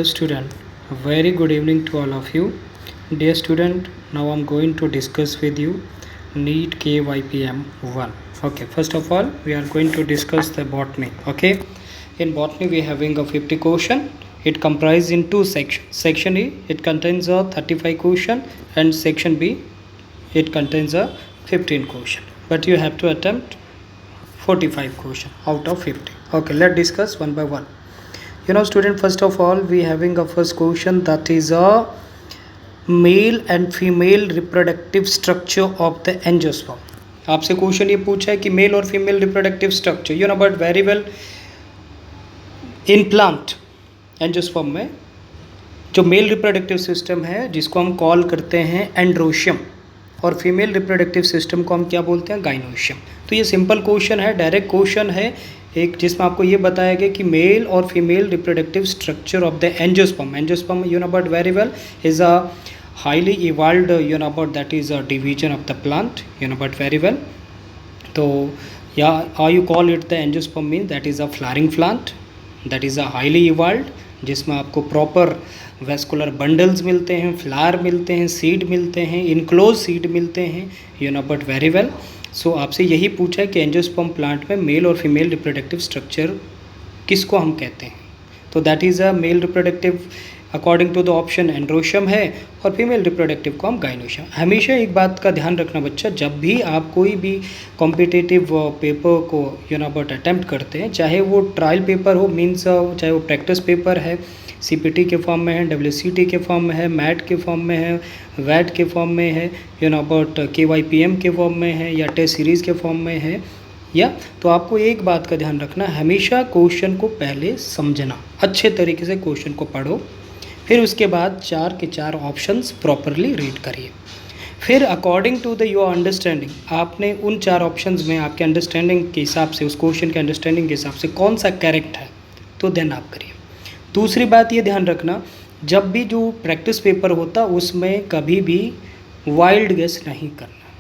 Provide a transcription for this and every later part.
Student, very good evening to all of you. Dear student, now I'm going to discuss with you NEET KYPM 1. Okay, first of all we are going to discuss the botany. Okay, in botany we are having a 50 question. It comprises in two sections. Section A, it contains a 35 question, and section B, it contains a 15 question, but you have to attempt 45 question out of 50. Okay, let's discuss one by one. Student, first of all we having a first question, that is a male and female reproductive structure of the angiosperm. आपसे question ये पूछा है कि mail और female reproductive structure but very well in plant angiosperm में जो male reproductive system है जिसको हम कॉल करते हैं एंड्रोशियम, और फीमेल रिप्रोडक्टिव सिस्टम को हम क्या बोलते हैं, गाइनोशियम. तो ये सिंपल क्वेश्चन है, डायरेक्ट क्वेश्चन है एक, जिसमें आपको ये बताया गया कि मेल और female reproductive structure of the angiosperm but very well is a highly evolved but that is a division of the plant but very well. तो yeah, how you call it the angiosperm means that is a flowering plant, that is a highly evolved जिसमें आपको proper vascular bundles मिलते हैं, flower मिलते हैं, seed मिलते हैं, enclose seed मिलते हैं बट वेरी वेल. सो आपसे यही पूछा है कि एंजियोस्पर्म प्लांट में मेल और फीमेल रिप्रोडक्टिव स्ट्रक्चर किसको हम कहते हैं. तो that is a male reproductive according to the option androecium है, और फीमेल रिप्रोडक्टिव को हम गाइनोशियम. हमेशा एक बात का ध्यान रखना बच्चा, जब भी आप कोई भी कॉम्पिटिटिव पेपर को बट अटैम्प्ट करते हैं, चाहे वो ट्रायल पेपर हो, मीन्स चाहे वो प्रैक्टिस पेपर है, सीपीटी के फॉर्म में है, डब्ल्यूसीटी के फॉर्म में है, मैट के फॉर्म में है, वैट के फॉर्म में है बट केवाईपीएम के फॉर्म में है, या टेस्ट सीरीज़ के फॉर्म में है, या तो आपको एक बात का ध्यान रखना, हमेशा क्वेश्चन को पहले समझना, अच्छे तरीके से क्वेश्चन को पढ़ो, फिर उसके बाद 4 के 4 ऑप्शंस प्रॉपरली रीड करिए. फिर according to the your understanding आपने उन 4 ऑप्शंस में आपके अंडरस्टैंडिंग के हिसाब से, उस क्वेश्चन के अंडरस्टैंडिंग के हिसाब से कौन सा करेक्ट है तो देन आप करिए. दूसरी बात ये ध्यान रखना, जब भी जो प्रैक्टिस पेपर होता उसमें कभी भी वाइल्ड गेस नहीं करना,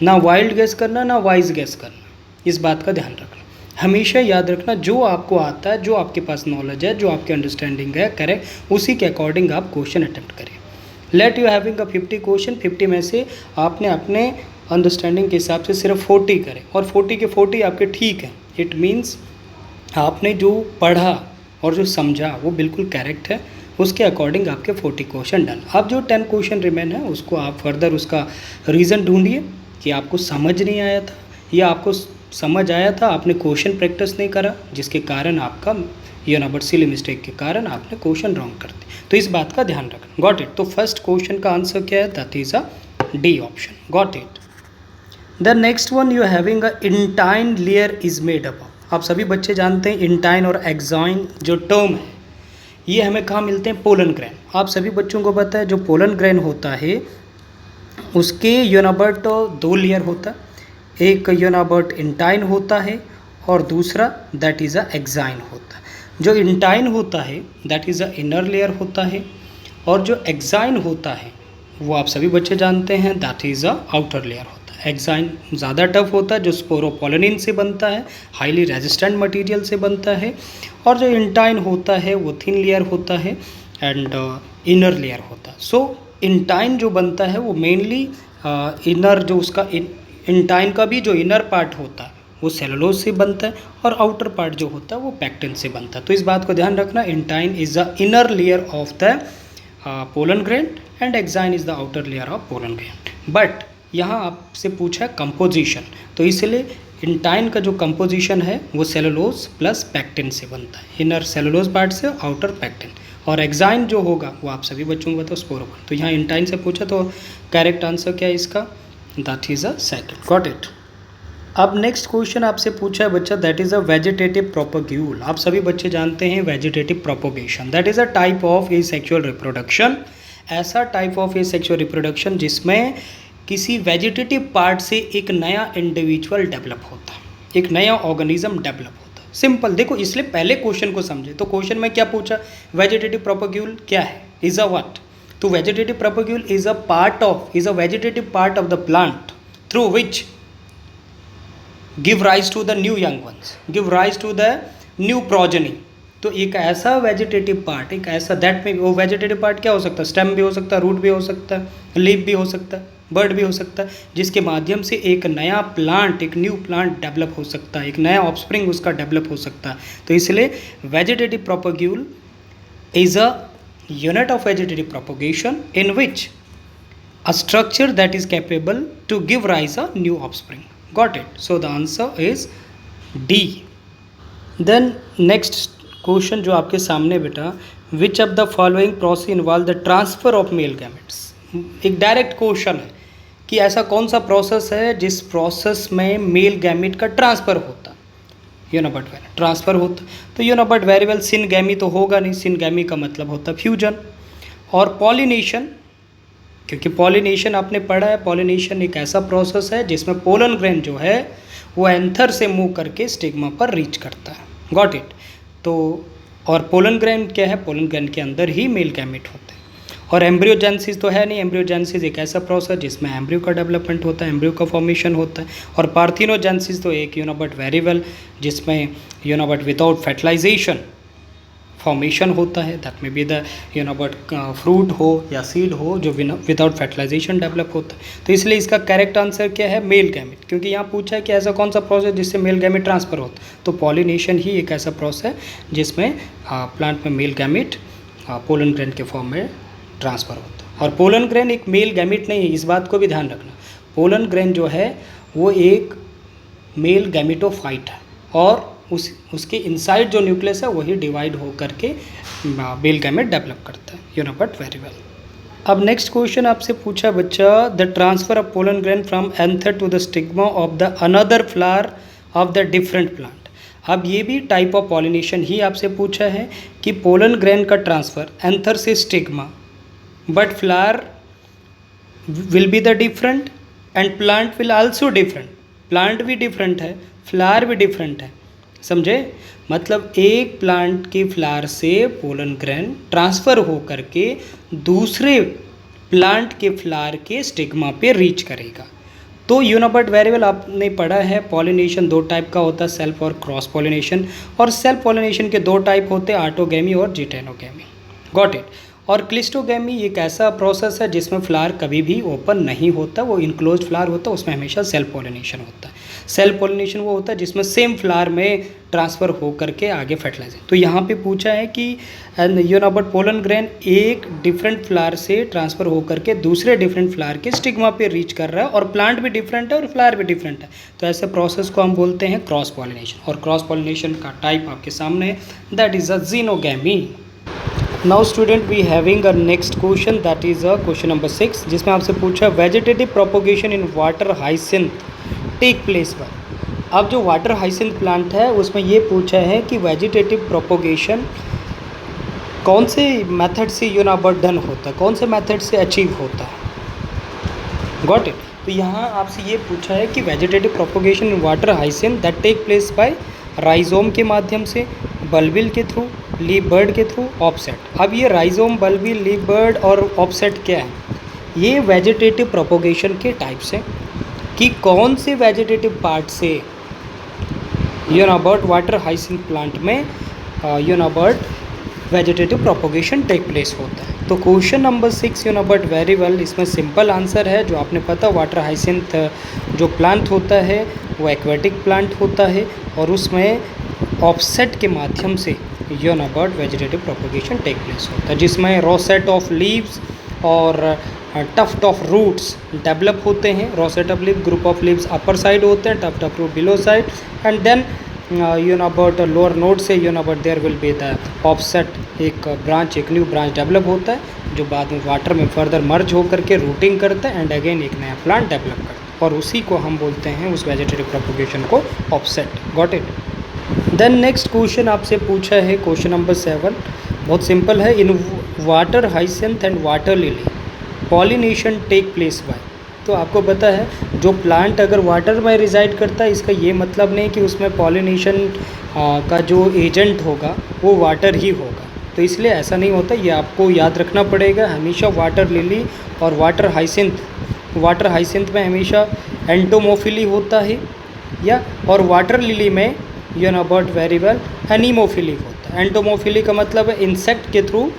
ना वाइल्ड गेस करना ना वाइज गेस करना, इस बात का ध्यान रखना. हमेशा याद रखना जो आपको आता है, जो आपके पास नॉलेज है, जो आपकी अंडरस्टैंडिंग है करेक्ट, उसी के अकॉर्डिंग आप क्वेश्चन अटेम्प्ट करें. Let you having a 50 question, 50 में से आपने अपने अंडरस्टैंडिंग के हिसाब से सिर्फ 40 करें, और 40 के 40 आपके ठीक हैं. इट मीन्स आपने जो पढ़ा और जो समझा वो बिल्कुल करेक्ट है, उसके अकॉर्डिंग आपके 40 क्वेश्चन डन. अब जो 10 क्वेश्चन रिमेन है उसको आप फर्दर उसका रीज़न ढूंढिए कि आपको समझ नहीं आया था, या आपको समझ आया था आपने क्वेश्चन प्रैक्टिस नहीं करा, जिसके कारण आपका बट सिली मिस्टेक के कारण आपने क्वेश्चन रॉन्ग कर दिया. तो इस बात का ध्यान रखना. Got it. तो फर्स्ट क्वेश्चन का आंसर क्या है, that is a D option. Got it. The next one you having a intine layer is made up. आप सभी बच्चे जानते हैं इंटाइन और एक्साइन जो टर्म है ये हमें कहाँ मिलते हैं, पोलन ग्रेन. आप सभी बच्चों को पता है जो पोलन ग्रेन होता है उसके बट 2 लेयर होता है, एक बट इंटाइन होता है और दूसरा दैट इज़ अ एक्साइन होता है. जो इंटाइन होता है that is a inner layer होता है, और जो एक्साइन होता है वो आप सभी बच्चे जानते हैं that is a outer layer होता है. एक्साइन ज़्यादा टफ होता है, जो स्पोरोपोलिनिन से बनता है, हाईली रेजिस्टेंट मटेरियल से बनता है, और जो इंटाइन होता है वो थिन लेयर होता है एंड इनर लेयर होता है. सो इंटाइन जो बनता है वो मेनली इनर, जो उसका इंटाइन का भी जो इनर पार्ट होता है वो सेलुलोज से बनता है, और आउटर पार्ट जो होता है वो पैक्टिन से बनता है. तो इस बात को ध्यान रखना, intine is the inner layer of the pollen grain and exine is the outer layer of pollen grain. But यहाँ आपसे पूछा कंपोजिशन, तो इसलिए इंटाइन का जो कंपोजिशन है वो सेलुलोज प्लस पैक्टिन से बनता है, इनर सेलुलोज पार्ट से, आउटर पैक्टिन. और एक्साइन जो होगा वो आप सभी बच्चों को बताओ स्पोरोपोलिन. तो यहाँ इंटाइन से पूछा, तो करेक्ट आंसर क्या है इसका, that is a second. Got it. अब नेक्स्ट क्वेश्चन आपसे पूछा है बच्चा, दैट इज़ अ वेजिटेटिव प्रोपोग्यूल. आप सभी बच्चे जानते हैं vegetative propagation, that is a type of asexual reproduction. ऐसा टाइप ऑफ एसेक्सुअल रिप्रोडक्शन जिसमें किसी वेजिटेटिव पार्ट से एक नया इंडिविजुअल डेवलप होता है, एक नया ऑर्गेनिज्म डेवलप होता है. सिंपल देखो, इसलिए पहले क्वेश्चन को समझे. तो क्वेश्चन में क्या पूछा, वेजिटेटिव प्रोपोग्यूल क्या है, इज़ अ व्हाट. तो vegetative propagule is a vegetative part of the plant through which give rise to the new young ones, give rise to the new progeny, तो एक ऐसा वेजिटेटिव पार्ट, एक ऐसा that में वो वेजिटेटिव पार्ट क्या हो सकता है, स्टेम भी हो सकता है, रूट भी हो सकता है, लीफ भी हो सकता है, बर्ड भी हो सकता है, जिसके माध्यम से एक नया प्लांट, एक न्यू प्लांट डेवलप हो सकता है, एक नया ऑफस्प्रिंग उसका डेवलप हो सकता है। तो इसलिए vegetative propagule is a unit of vegetative propagation in which a structure that is capable to give rise a new offspring. Got it? So the answer is D. Then next question जो आपके सामने बेटा, which of the following process involve the transfer of male gametes? एक direct question है कि ऐसा कौन सा प्रोसेस है जिस प्रोसेस में मेल गैमेट का ट्रांसफ़र होता, यूनिबट वेरिएबल ट्रांसफ़र होता। तो यूनिबट वेरिएबल सिनगैमी तो होगा नहीं, सिनगैमी का मतलब होता है फ्यूजन। और पॉलिनेशन, क्योंकि पॉलिनेशन आपने पढ़ा है, पॉलिनेशन एक ऐसा प्रोसेस है जिसमें पोलन ग्रेन जो है वो एंथर से मूव करके स्टिग्मा पर रीच करता है। Got it? तो और पोलन ग्रेन क्या है, पोलन ग्रेन के अंदर ही मेल गैमेट होते हैं। और एम्ब्रियोजेनेसिस तो है नहीं, एम्ब्रियोजेनेसिस एक ऐसा प्रोसेस जिसमें एम्ब्रियो का डेवलपमेंट होता है, एम्ब्रियो का फॉर्मेशन होता है। और पार्थिनोजेनेसिस तो एक यूनिबट वेरिएबल जिसमें यूनिबट विदाउट फर्टिलाइजेशन फॉर्मेशन होता है, दैट में बी द यूनिबट फ्रूट हो या सीड हो जो विदाउट फर्टिलाइजेशन डेवलप होता है। तो इसलिए इसका करेक्ट आंसर क्या है, मेल गैमेट, क्योंकि यहाँ पूछा है कि ऐसा कौन सा प्रोसेस जिससे मेल गैमेट ट्रांसफ़र होता है। तो पॉलिनेशन ही एक ऐसा प्रोसेस है जिसमें प्लांट में मेल गैमेट पोलन ग्रेन के फॉर्म में ट्रांसफ़र होता है। और पोलन ग्रेन एक मेल गैमेट नहीं है, इस बात को भी ध्यान रखना। पोलन ग्रेन जो है वो एक मेल गैमेटोफाइट है और उसके इनसाइड जो न्यूक्लियस है वही डिवाइड हो करके मेल गैमेट डेवलप करता है, यूनिबट वेरिएबल। अब नेक्स्ट क्वेश्चन आपसे पूछा बच्चा, the transfer of pollen grain from anther to the stigma of the another flower of the different plant. अब ये भी टाइप ऑफ पॉलिनेशन ही आपसे पूछा है कि पोलन ग्रेन का ट्रांसफ़र एंथर से stigma, but flower will be the different and plant will also different. Plant भी डिफरेंट है, फ्लावर भी डिफरेंट है, समझे? मतलब एक प्लांट के फ्लावर से पोलन ग्रेन ट्रांसफ़र हो करके दूसरे प्लांट के फ्लावर के स्टिग्मा पे रीच करेगा। तो यूनिबट वेरिएबल आपने पढ़ा है, पॉलिनेशन दो टाइप का होता है, सेल्फ और क्रॉस पॉलिनेशन। और सेल्फ पॉलिनेशन के दो टाइप होते हैं, ऑटोगैमी और जिटेनोगैमी। Got it? और क्लिस्टोगैमी एक ऐसा प्रोसेस है जिसमें फ्लावर कभी भी ओपन नहीं होता, वो इनक्लोज फ्लावर होता है, उसमें हमेशा सेल्फ पॉलिनेशन होता है। सेल्फ पॉलिनेशन वो होता है जिसमें सेम फ्लावर में ट्रांसफ़र हो करके आगे फर्टिलाइज। तो यहाँ पे पूछा है कि यूनिबट पोलन ग्रेन एक डिफरेंट फ्लावर से ट्रांसफ़र हो करके दूसरे डिफरेंट फ्लावर के स्टिग्मा पे रीच कर रहा है, और प्लांट भी डिफरेंट है और फ्लावर भी डिफरेंट है। तो ऐसे प्रोसेस को हम बोलते हैं क्रॉस पॉलिनेशन। और क्रॉस पॉलिनेशन का टाइप आपके सामने है, that is a xenogamy. Now student we having a next question, that is a question number 6, जिसमें आपसे पूछा vegetative propagation in water hyacinth take place by. अब जो वाटर हाइसिंथ प्लांट है उसमें ये पूछा है कि वेजिटेटिव प्रोपोगेशन कौन से मेथड से यूनिबट डन होता है, कौन से मेथड से अचीव होता है। Got it? तो यहाँ आपसे ये पूछा है कि vegetative propagation in water hyacinth that take place by rhizome के माध्यम से, बल्बिल के थ्रू, लीफ बर्ड के थ्रू, ऑफसेट। अब ये राइजोम, बल्बिल, लीफ बर्ड और ऑफसेट क्या है, ये वेजिटेटिव प्रोपोगेशन के टाइप्स हैं कि कौन से वेजिटेटिव पार्ट से यूनिबट वाटर हाइसिंथ प्लांट में यूनिबट वेजिटेटिव प्रोपोगेशन टेक प्लेस होता है। तो क्वेश्चन नंबर 6 यूनिबट वेरिएबल, इसमें सिंपल आंसर है जो आपने पता, वाटर हाइसिंथ जो प्लांट होता है वो एक्वेटिक प्लांट होता है और उसमें ऑफसेट के माध्यम से you know but vegetative propagation take place होता है, जिसमें रोसेट ऑफ लीव्स और टफ्ट ऑफ रूट्स डेवलप होते हैं। Rosette of leave, group of leaves upper side होते हैं, tuft of root below side, and then you know but lower node से you know but there will be the offset, एक branch, एक new branch develop होता है जो बाद में वाटर में फर्दर मर्ज होकर के रूटिंग करता है एंड अगेन एक नया प्लांट डेवलप करता है, और उसी को हम बोलते हैं उस वेजिटेटिव प्रोपोगेशन को offset. Got it? Then next question आपसे पूछा है क्वेश्चन नंबर 7, बहुत सिंपल है, in water hyacinth and water lily pollination take place by. तो आपको पता है जो प्लांट अगर वाटर में रिजाइड करता है, इसका ये मतलब नहीं कि उसमें पॉलिनेशन का जो एजेंट होगा वो वाटर ही होगा, तो इसलिए ऐसा नहीं होता, ये आपको याद रखना पड़ेगा। हमेशा वाटर लिली और वाटर हाइसिंथ में हमेशा एंटोमोफिली होता है, या और वाटर लिली में यूनिबट वेरिएबल एनीमोफिली होता है। है। एंटोमोफिली का मतलब है इंसेक्ट के थ्रू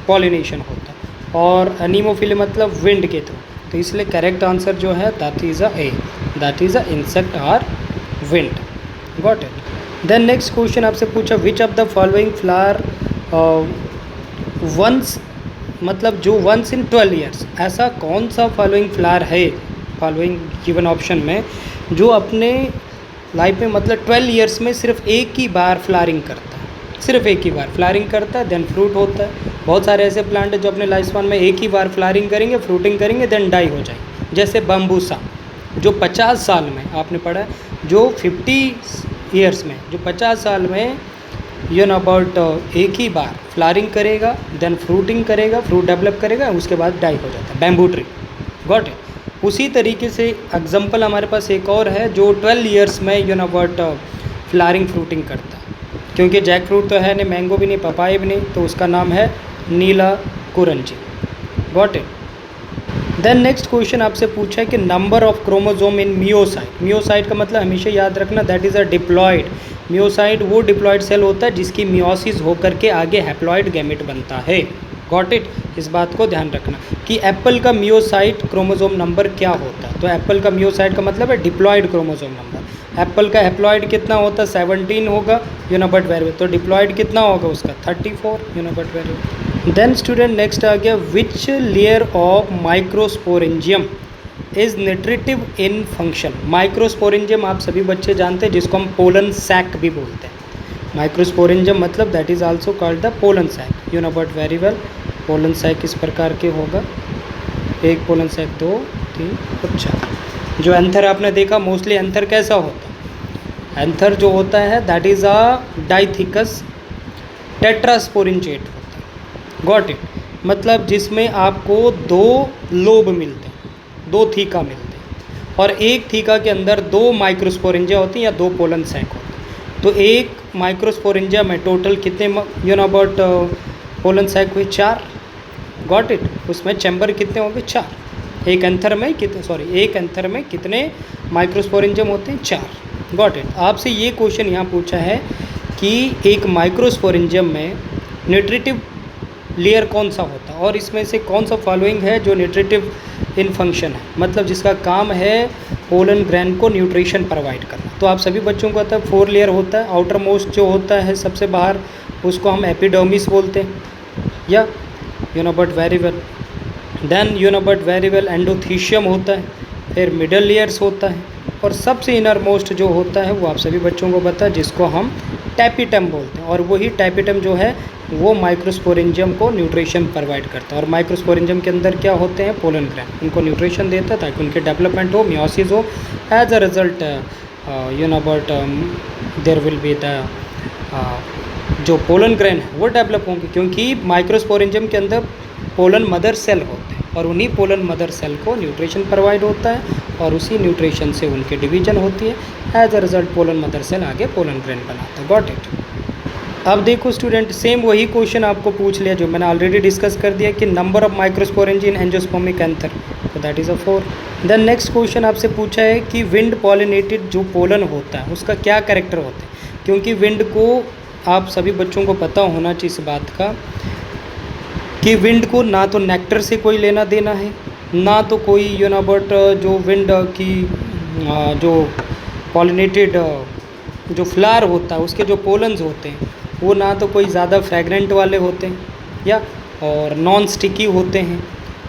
पॉलिनेशन होता है, और एनीमोफिली मतलब विंड के थ्रू। तो इसलिए करेक्ट आंसर जो है that is a A, that is a insect और wind. Got it. Then next question आपसे पूछा which of the following flower once, मतलब जो वंस इन 12 ईयर्स, ऐसा कौन सा फॉलोइंग फ्लावर है फॉलोइंग गिवन ऑप्शन में जो अपने लाइफ में मतलब 12 ईयर्स में सिर्फ एक ही बार फ्लावरिंग करता है, सिर्फ एक ही बार फ्लावरिंग करता है देन फ्रूट होता है। बहुत सारे ऐसे प्लांट हैं जो अपने लाइफ स्पान में एक ही बार फ्लावरिंग करेंगे, फ्रूटिंग करेंगे, देन डाई हो जाएंगे। जैसे बम्बूसा जो 50 साल में, आपने पढ़ा है, जो 50 ईयर्स में, जो 50 साल में यू नो अबाउट एक ही बार फ्लावरिंग करेगा, देन फ्रूटिंग करेगा, फ्रूट डेवलप करेगा, उसके बाद डाई हो जाता है, बैम्बू ट्री। Got it. उसी तरीके से एग्जांपल हमारे पास एक और है जो 12 ईयर्स में you know about flowering fruiting करता है, क्योंकि जैक फ्रूट तो है नहीं, मैंगो भी नहीं, पपाया भी नहीं, तो उसका नाम है Neela Kurinji. Got it. Then next question आपसे पूछा है कि number of chromosome in meiocyte. Meiocyte का मतलब हमेशा याद रखना that is a diploid. Meiocyte वो डिप्लॉयड सेल होता है जिसकी मियोसिस होकर के आगे हैप्लॉयड गैमेट बनता है। Got it. इस बात को ध्यान रखना कि एप्पल का मियोसाइट क्रोमोजोम नंबर क्या होता है। तो एप्पल का मियोसाइट का मतलब है डिप्लॉयड क्रोमोजोम नंबर। एप्पल का हैप्लॉयड कितना होता है, 17 होगा, यू नो बट वेरिएबल। तो डिप्लॉयड कितना होगा उसका, 34, you know but variable. Then student next आ गया which layer of microsporangium is nutritive in function. Microsporangium आप सभी बच्चे जानते हैं, जिसको हम पोलन सैक भी बोलते हैं। माइक्रोस्पोरेंजियम मतलब that is also called the pollen sac, you know but very well. Pollen sac इस प्रकार के होगा, एक पोलन सैक, 2, 3 और 4। जो एंथर आपने देखा, मोस्टली एंथर कैसा होता है, एंथर जो होता है दैट इज़ अ डाइथिकस टेट्रास्पोरेंजिएट होता है। Got it. मतलब जिसमें आपको 2 लोब मिलते हैं, 2 थीका मिलते हैं, और एक थीका के अंदर 2 माइक्रोस्पोरेंजिया होती हैं या 2 पोलन सैक होते हैं। तो एक माइक्रोस्पोरेंजिया में टोटल कितने you know about pollen sac हुए, 4। Got it. उसमें चैम्बर कितने होंगे, 4। एक एंथर में कितने माइक्रोस्पोरेंजियम होते हैं, 4। Got it. आपसे ये क्वेश्चन यहाँ पूछा है कि एक माइक्रोस्पोरेंजियम में न्यूट्रिटिव लेयर कौन सा होता है, और इसमें से कौन सा फॉलोइंग है जो न्यूट्रिटिव इन फंक्शन है, मतलब जिसका काम है पोलन ग्रैन को न्यूट्रिशन प्रोवाइड करना। तो आप सभी बच्चों को पता है 4 लेयर होता है। आउटर मोस्ट जो होता है सबसे बाहर, उसको हम एपिडर्मिस बोलते हैं, या you know but very well. Then you know but very well endothecium होता है, फिर मिडल लेयर्स होता है, और सबसे इनर मोस्ट जो होता है वो आप सभी बच्चों को पता है, जिसको हम टैपिटम बोलते हैं। और वही टैपिटम जो है वो माइक्रोस्पोरेंजियम को न्यूट्रिशन प्रोवाइड करता है। और माइक्रोस्पोरेंजियम के अंदर क्या होते हैं, पोलन ग्रैन, उनको न्यूट्रिशन देता है ताकि उनके डेवलपमेंट हो, मियोसिस हो। As a result you know about there will be the जो पोलन ग्रैन है वो डेवलप होंगे, क्योंकि माइक्रोस्पोरेंजियम के अंदर पोलन मदर सेल होते हैं, और उन्हीं पोलन मदर सेल को न्यूट्रिशन प्रोवाइड होता है, और उसी न्यूट्रिशन से उनकी डिवीजन होती है। As a result pollen mother cell आगे पोलन ग्रैन बनाता है। Got it. अब देखो स्टूडेंट, सेम वही क्वेश्चन आपको पूछ लिया जो मैंने ऑलरेडी डिस्कस कर दिया कि number of microsporangia in angiospermic anther, तो that is a 4। Then next question आपसे पूछा है कि विंड पॉलिनेटेड जो पोलन होता है उसका क्या कैरेक्टर होता है, क्योंकि विंड को आप सभी बच्चों को पता होना चाहिए इस बात का कि विंड को ना तो नेक्टर से कोई लेना देना है, ना तो कोई यू नो अबाउट जो विंड की जो पॉलिनेटेड जो फ्लावर होता है उसके जो पोलन्स होते हैं वो ना तो कोई ज़्यादा फ्रेगरेंट वाले होते हैं, या और नॉन स्टिकी होते हैं,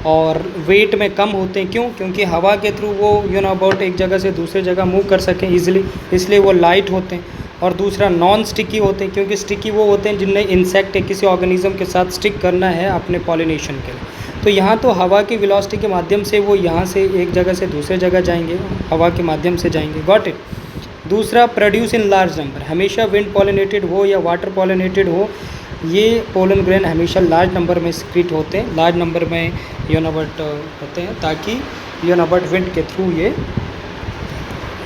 और वेट में कम होते हैं। क्यों? क्योंकि हवा के थ्रू वो यू नो अबाउट एक जगह से दूसरी जगह मूव कर सकें ईजिली, इसलिए वो लाइट होते हैं। और दूसरा नॉन स्टिकी होते हैं, क्योंकि स्टिकी वो होते हैं जिनमें इंसेक्ट या किसी ऑर्गेनिज्म के साथ स्टिक करना है अपने पॉलिनेशन के लिए। तो यहाँ तो हवा की वेलोसिटी के माध्यम से वो यहाँ से एक जगह से दूसरे जगह जाएंगे, हवा के माध्यम से जाएंगे। Got it. दूसरा, प्रोड्यूस इन लार्ज नंबर, हमेशा विंड पॉलिनेटेड हो या वाटर पॉलिनेटेड हो, ये पोलन ग्रेन हमेशा लार्ज नंबर में सिक्रीट होते हैं, लार्ज नंबर में यू नो बट होते हैं, ताकि यू नो बट विंड के थ्रू ये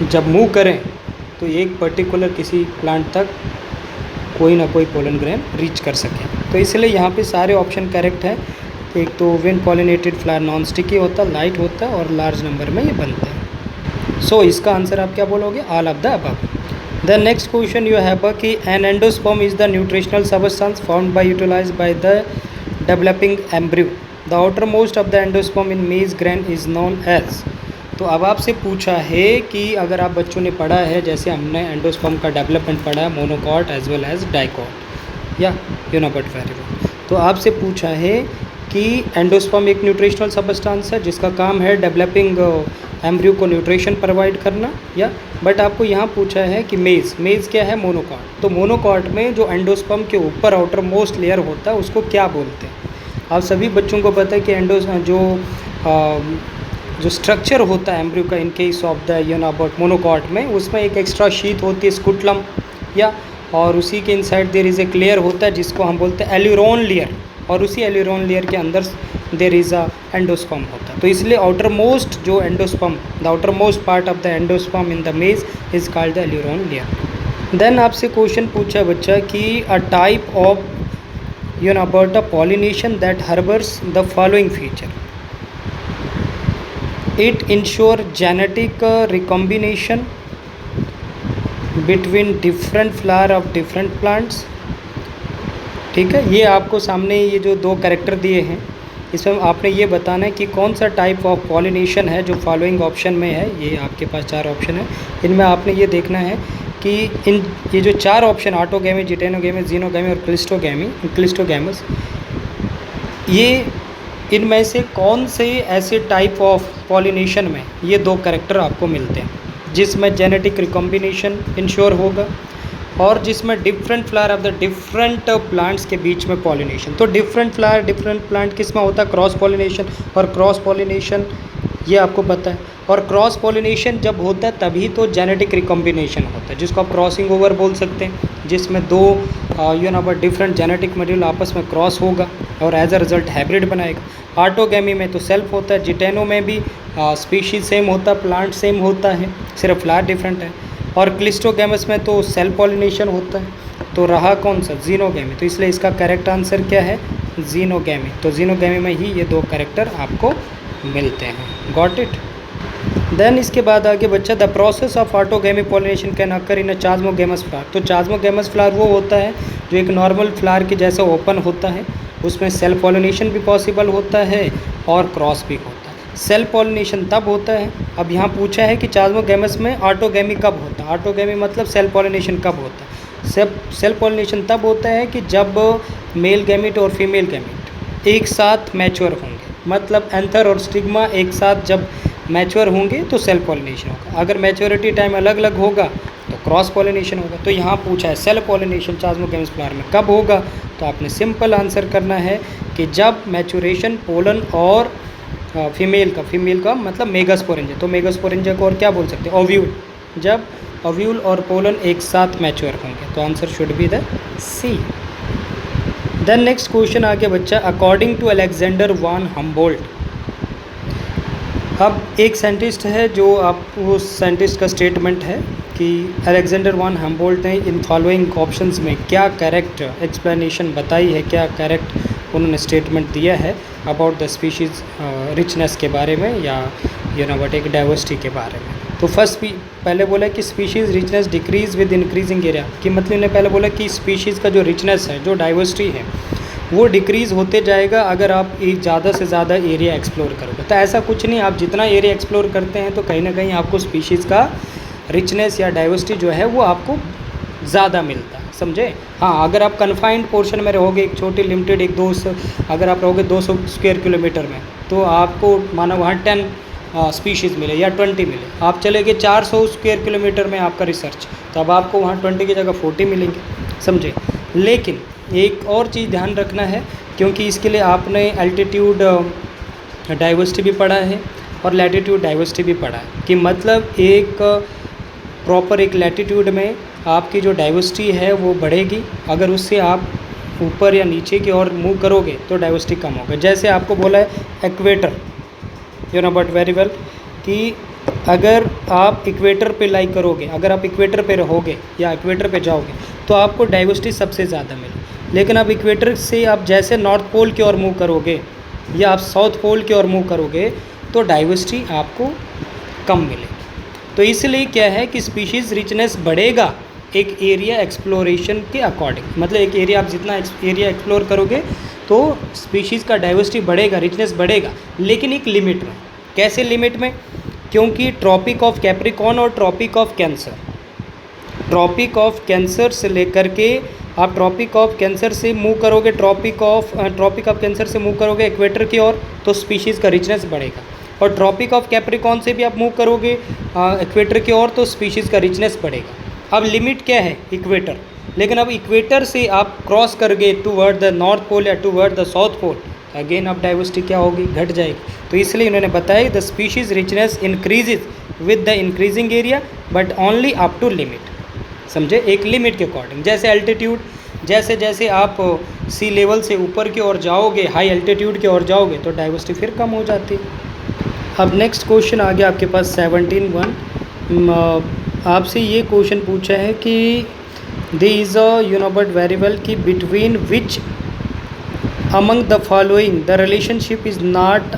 जब मूव करें तो एक पर्टिकुलर किसी प्लांट तक कोई ना कोई पोलन ग्रेन रीच कर सके। तो इसलिए यहाँ पे सारे ऑप्शन करेक्ट है। एक तो wind pollinated flower non sticky होता, लाइट होता है और लार्ज नंबर में ये बनते हैं। सो इसका आंसर आप क्या बोलोगे? All of the above. The next question you have कि an endosperm is the nutritional substance formed by utilized by the developing embryo. The outermost of the endosperm in maize grain is known as. तो अब आपसे पूछा है कि अगर आप बच्चों ने पढ़ा है, जैसे हमने एंडोस्पर्म का डेवलपमेंट पढ़ा है, monocot as well as dicot, या you know but very well. तो आपसे पूछा है कि एंडोस्पर्म एक न्यूट्रिशनल सबस्टांस है जिसका काम है डेवलपिंग एम्ब्रियो को न्यूट्रिशन प्रोवाइड करना, या बट आपको यहाँ पूछा है कि मेज़ क्या है, मोनोकॉट। तो मोनोकॉट में जो एंडोस्पर्म के ऊपर आउटर मोस्ट लेयर होता है उसको क्या बोलते हैं? आप सभी बच्चों को पता है कि जो स्ट्रक्चर होता है एम्ब्रियो का in case of the about monocot में, उसमें एक एक्स्ट्रा शीथ होती है स्कुटलम, या और उसी के inside there is a layer होता है जिसको हम बोलते हैं एल्यूरोन लेयर, और उसी एल्यूरोन लेयर के अंदर देयर इज़ अ एंडोस्पर्म होता है। तो इसलिए आउटर मोस्ट जो endosperm, the outermost part of the endosperm in the maize is called the aleurone layer. Then आपसे क्वेश्चन पूछा बच्चा कि a type of about a pollination that harbours the following feature. It ensure genetic recombination between different flower of different plants। ठीक है, ये आपको सामने ये जो दो कैरेक्टर दिए हैं इसमें आपने ये बताना है कि कौन सा टाइप ऑफ पॉलिनेशन है जो फॉलोइंग ऑप्शन में है। ये आपके पास 4 ऑप्शन है, इनमें आपने ये देखना है कि ये जो 4 ऑप्शन ऑटोगैमी, जिटेनोगैमी, जीनोगैमी और क्लिस्टोगैमस, ये इनमें से कौन से ऐसे टाइप ऑफ पॉलिनेशन में ये 2 कैरेक्टर आपको मिलते हैं जिसमें जेनेटिक रिकॉम्बिनेशन इंश्योर होगा और जिसमें different flower of the different plants के बीच में पॉलिनेशन। तो डिफरेंट फ्लावर डिफरेंट प्लांट किस में होता है? Cross pollination. और क्रॉस पॉलिनेशन ये आपको पता है, और क्रॉस पॉलिनेशन जब होता है तभी तो जेनेटिक रिकॉम्बिनेशन होता है, जिसको आप क्रॉसिंग ओवर बोल सकते हैं, जिसमें 2 डिफरेंट जेनेटिक मटेरियल आपस में क्रॉस होगा और एज अ रिजल्ट हाइब्रिड बनाएगा। ऑटोगैमी में तो सेल्फ होता है, जिटेनो में भी स्पीशीज सेम होता है, प्लांट सेम होता है, सिर्फ फ्लावर डिफरेंट है, और क्लिस्टोगैमस में तो सेल पॉलिनेशन होता है। तो रहा कौन सा? जीनोगैमी। तो इसलिए इसका करेक्ट आंसर क्या है? जीनोगैमी। तो जीनोगैमी में ही ये 2 कैरेक्टर आपको मिलते हैं। Got it? देन इसके बाद आगे बच्चा, the process of autogamy pollination can occur in a chasmogamous flower. तो चास्मोगैमस फ्लावर वो होता है जो एक नॉर्मल फ्लावर के जैसा ओपन होता है, उसमें सेल पॉलिनेशन भी पॉसिबल होता है और क्रॉस भी होता है। सेल पॉलिनेशन तब होता है, अब यहाँ पूछा है कि चास्मोगैमस में ऑटोगैमी कब होता है। ऑटोगैमी मतलब सेल पॉलिनेशन कब होता है? सेल पॉलिनेशन तब होता है कि जब मेल गैमिट और फीमेल गैमिट एक साथ मैच्योर होंगे, मतलब एंथर और स्टिग्मा एक साथ जब मैच्योर होंगे तो सेल पॉलिनेशन होगा। अगर मैच्योरिटी टाइम अलग अलग होगा तो क्रॉस पॉलिनेशन होगा। तो यहाँ पूछा है सेल पॉलिनेशन चास्मोगैमस फ्लावर में कब होगा, तो आपने सिंपल आंसर करना है कि जब मैच्योरेशन पोलन और फीमेल का मतलब मेगास्पोरेंजिया, तो मेगास्पोरेंजिया को और क्या बोल सकते हैं? ओव्यूल। जब ओव्यूल और पोलन एक साथ मैच्योर होंगे, तो answer should be the C. Then next question आगे बच्चा, according to Alexander von Humboldt. अब एक साइंटिस्ट है जो आप उस साइंटिस्ट का स्टेटमेंट है कि अलेक्जेंडर वान हम्बोल्ट ने इन फॉलोइंग ऑप्शंस में क्या करेक्ट एक्सप्लेनेशन बताई है, क्या करेक्ट उन्होंने स्टेटमेंट दिया है अबाउट द स्पीशीज़ रिचनेस के बारे में, या एक डाइवर्सिटी के बारे में। तो फर्स्ट पहले बोला कि species richness decrease with increasing area, कि मतलब ने पहले बोला कि स्पीशीज़ का जो रिचनेस है, जो डाइवर्सिटी है, वो डिक्रीज़ होते जाएगा अगर आप एक ज़्यादा से ज़्यादा एरिया एक्सप्लोर करोगे। तो ऐसा कुछ नहीं, आप जितना एरिया एक्सप्लोर करते हैं तो कहीं ना कहीं आपको स्पीशीज़ का रिचनेस या डाइवर्सिटी जो है वो आपको ज़्यादा मिलता है, समझे? हाँ, अगर आप कन्फाइंड पोर्शन में रहोगे, एक छोटी लिमिटेड अगर आप रहोगे 200 स्क्वायर किलोमीटर में, तो आपको माना वहाँ 10 स्पीशीज़ मिले या 20 मिले। आप चले गए 400 स्क्वायर किलोमीटर में आपका रिसर्च, तो अब आपको वहाँ 20 की जगह 40 मिलेंगे, समझे? लेकिन एक और चीज़ ध्यान रखना है, क्योंकि इसके लिए आपने एल्टीट्यूड डाइवर्सिटी भी पढ़ा है और लैटिट्यूड डाइवर्सिटी भी पढ़ा है, कि मतलब एक प्रॉपर एक लैटिट्यूड में आपकी जो डाइवर्सिटी है वो बढ़ेगी, अगर उससे आप ऊपर या नीचे की ओर मूव करोगे तो डाइवर्सिटी कम होगा। जैसे आपको बोला है इक्वेटर, बट वेरी वेल, कि अगर आप इक्वेटर पे लाई करोगे, अगर आप इक्वेटर पे रहोगे या इक्वेटर पे जाओगे तो आपको डाइवर्सिटी सबसे ज़्यादा मिले। लेकिन अब इक्वेटर से आप जैसे नॉर्थ पोल की ओर मूव करोगे या आप साउथ पोल की ओर मूव करोगे तो डाइवर्सिटी आपको कम मिलेगी। तो इसलिए क्या है कि स्पीशीज़ रिचनेस बढ़ेगा एक एरिया एक्सप्लोरेशन के अकॉर्डिंग, मतलब एक एरिया आप जितना एरिया एक्सप्लोर करोगे तो स्पीशीज़ का डाइवर्सिटी बढ़ेगा, रिचनेस बढ़ेगा, लेकिन एक लिमिट में। कैसे लिमिट में? क्योंकि ट्रॉपिक ऑफ कैप्रिकॉर्न और tropic of Cancer, tropic of Cancer से लेकर के आप ट्रॉपिक ऑफ कैंसर से मूव करोगे, ट्रॉपिक ऑफ कैंसर से मूव करोगे इक्वेटर की ओर तो स्पीशीज़ का रिचनेस बढ़ेगा, और ट्रॉपिक ऑफ कैप्रिकॉर्न से भी आप मूव करोगे इक्वेटर की ओर तो स्पीशीज़ का रिचनेस बढ़ेगा। अब लिमिट क्या है? इक्वेटर। लेकिन अब इक्वेटर से आप क्रॉस कर गए टूवर्ड द नॉर्थ पोल या toward the south pole, again अब डाइवर्सिटी क्या होगी? घट जाएगी। तो इसलिए इन्होंने बताया the species richness increases with the increasing area but only up to limit. समझे? एक लिमिट के अकॉर्डिंग। जैसे एल्टीट्यूड, जैसे जैसे आप सी लेवल से ऊपर की ओर जाओगे, हाई एल्टीट्यूड की ओर जाओगे तो डाइवर्सिटी फिर कम हो जाती है। अब नेक्स्ट क्वेश्चन आ गया आपके पास 17(1). आपसे ये क्वेश्चन पूछा है कि दे इज़ अ यूनोबट वेरिएबल की between which among the following the relationship is not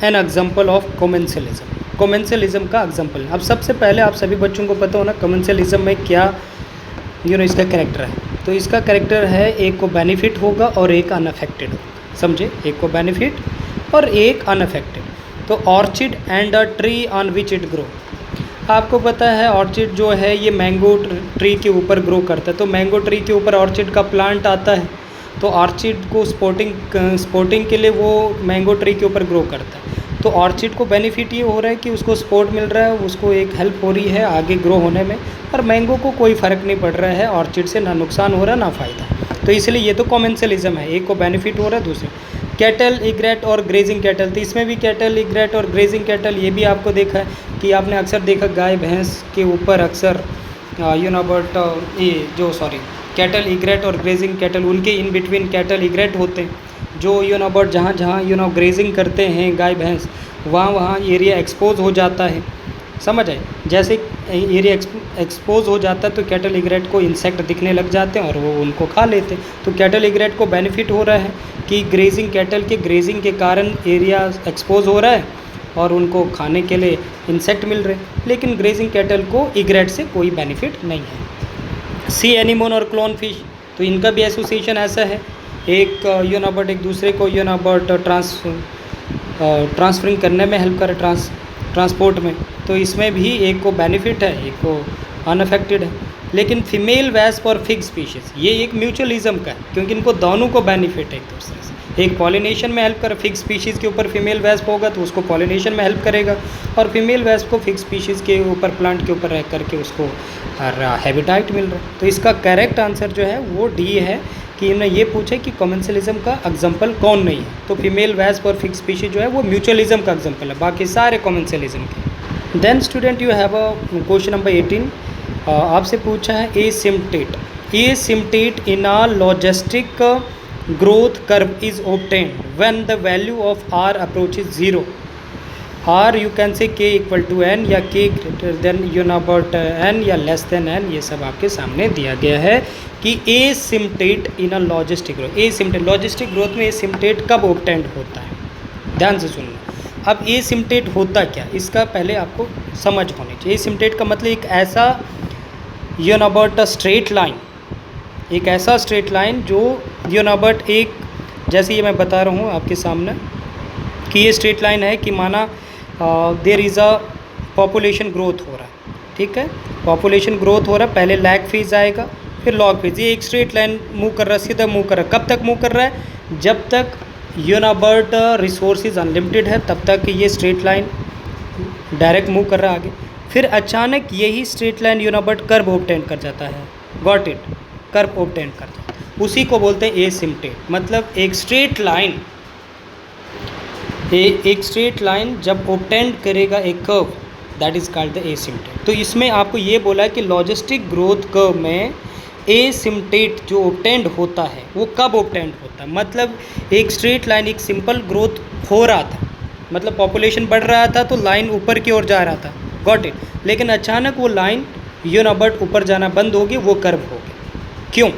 an example of commensalism. Commensalism का एग्जाम्पल। अब सबसे पहले आप सभी बच्चों को पता हो ना कॉमेंसलिज्म में क्या इसका कैरेक्टर है। तो इसका कैरेक्टर है एक को बेनिफिट होगा और एक अनअफेक्टेड होगा। समझे? एक को बेनिफिट और एक अनअफेक्टेड। तो orchid and a tree on which it grow. आपको पता है ऑर्चिड जो है ये मैंगो ट्री के ऊपर ग्रो करता है, तो मैंगो ट्री के ऊपर ऑर्चिड का प्लांट आता है, तो ऑर्चिड को स्पोर्टिंग के लिए वो मैंगो ट्री के ऊपर ग्रो करता है। तो ऑर्चिड को बेनिफिट ये हो रहा है कि उसको सपोर्ट मिल रहा है, उसको एक हेल्प हो रही है आगे ग्रो होने में, और मैंगो को कोई फ़र्क नहीं पड़ रहा है ऑर्चिड से, ना नुकसान हो रहा है ना फ़ायदा। तो इसलिए ये तो कॉमेंसलिज्म है, एक को बेनिफिट हो रहा है दूसरे। कैटल, इग्रेट और ग्रेजिंग कैटल, तो इसमें भी कैटल, इग्रेट और ग्रेजिंग कैटल, ये भी आपको देखा है कि आपने अक्सर देखा गाय भैंस के ऊपर अक्सर कैटल, इग्रेट और ग्रेजिंग कैटल, उनके इन बिटवीन कैटल इग्रेट होते हैं, जो जहाँ ग्रेजिंग करते हैं गाय भैंस, वहाँ एरिया एक्सपोज हो जाता है। समझ आए? जैसे एरिया एक्सपोज हो जाता है तो कैटल इग्रेट को इंसेक्ट दिखने लग जाते हैं और वो उनको खा लेते हैं। तो कैटल इग्रेट को बेनिफिट हो रहा है कि ग्रेजिंग कैटल के ग्रेजिंग के कारण एरिया एक्सपोज हो रहा है और उनको खाने के लिए इंसेक्ट मिल रहे हैं, लेकिन ग्रेजिंग कैटल को इग्रेट से कोई बेनिफिट नहीं है। सी एनीमोन और क्लोन फिश, तो इनका भी एसोसिएशन ऐसा है, एक एक दूसरे को ट्रांसफरिंग करने में हेल्प करे, ट्रांसपोर्ट में, तो इसमें भी एक को बेनिफिट है, एक को अनअफेक्टेड है। लेकिन फीमेल वैस्प और फिग स्पीशीज़, ये एक म्यूचुअलिज्म का है, क्योंकि इनको दोनों को बेनिफिट है एक दूसरे से। एक पॉलिनेशन में हेल्प करे, फिग स्पीशीज़ के ऊपर फीमेल वैस्प होगा तो उसको पॉलिनेशन में हेल्प करेगा, और फीमेल वैस्प को फिग स्पीशीज़ के ऊपर, प्लांट के ऊपर रह करके उसको हैबिटाइट मिल रहा है। तो इसका करेक्ट आंसर जो है वो डी है, कि इन्होंने ये पूछे कि कॉमेंसलिज्म का एग्जाम्पल कौन नहीं है, तो फीमेल वैस्प और फिग स्पीशीज जो है वो म्यूचुअलिज्म का एग्जाम्पल है, बाकी सारे कॉमेंसलिज्म के। Then student you have a question number 18। आपसे पूछा है asymptote in a logistic growth curve is obtained when the value of r approaches 0। Or you can say K equal to N, या के ग्रेटर देन एन, या less than N. ये सब आपके सामने दिया गया है कि asymptote in a logistic growth. Asymptote, logistic growth में एसिम्प्टेट कब ऑब्टेन्ड होता है? ध्यान से सुनना। अब एसिम्प्टेट होता क्या, इसका पहले आपको समझ होनी चाहिए। एसिम्प्टेट का मतलब एक ऐसा स्ट्रेट लाइन, एक ऐसा स्ट्रेट लाइन जो एक, जैसे ये मैं बता रहा हूँ आपके सामने कि ये स्ट्रेट लाइन है कि माना there is a population growth हो रहा है, ठीक है, पॉपुलेशन ग्रोथ हो रहा है, पहले लैग फेज आएगा फिर लॉग फेज। ये एक स्ट्रेट लाइन मूव कर रहा है, सीधा मूव कर रहा है। कब तक मूव कर रहा है? जब तक रिसोर्सेज अनलिमिटेड है तब तक ये स्ट्रेट लाइन डायरेक्ट मूव कर रहा है आगे। फिर अचानक यही स्ट्रेट लाइन कर्व ऑब्टेन कर जाता है। Got it? कर्व ऑब्टेन कर जाता है, उसी को बोलते हैं एसिम्प्टेट। मतलब एक स्ट्रेट लाइन जब ऑब्टेन करेगा एक curve, that is called the asymptote. तो इसमें आपको ये बोला है कि लॉजिस्टिक ग्रोथ कर्व में एसिम्प्टेट जो ऑब्टेन्ड होता है वो कब ऑब्टेन्ड होता है? मतलब एक स्ट्रेट लाइन, एक सिंपल ग्रोथ हो रहा था, मतलब पॉपुलेशन बढ़ रहा था तो लाइन ऊपर की ओर जा रहा था, गॉट इट। लेकिन अचानक वो लाइन ऊपर जाना बंद होगी, वो कर्व हो गया। क्यों?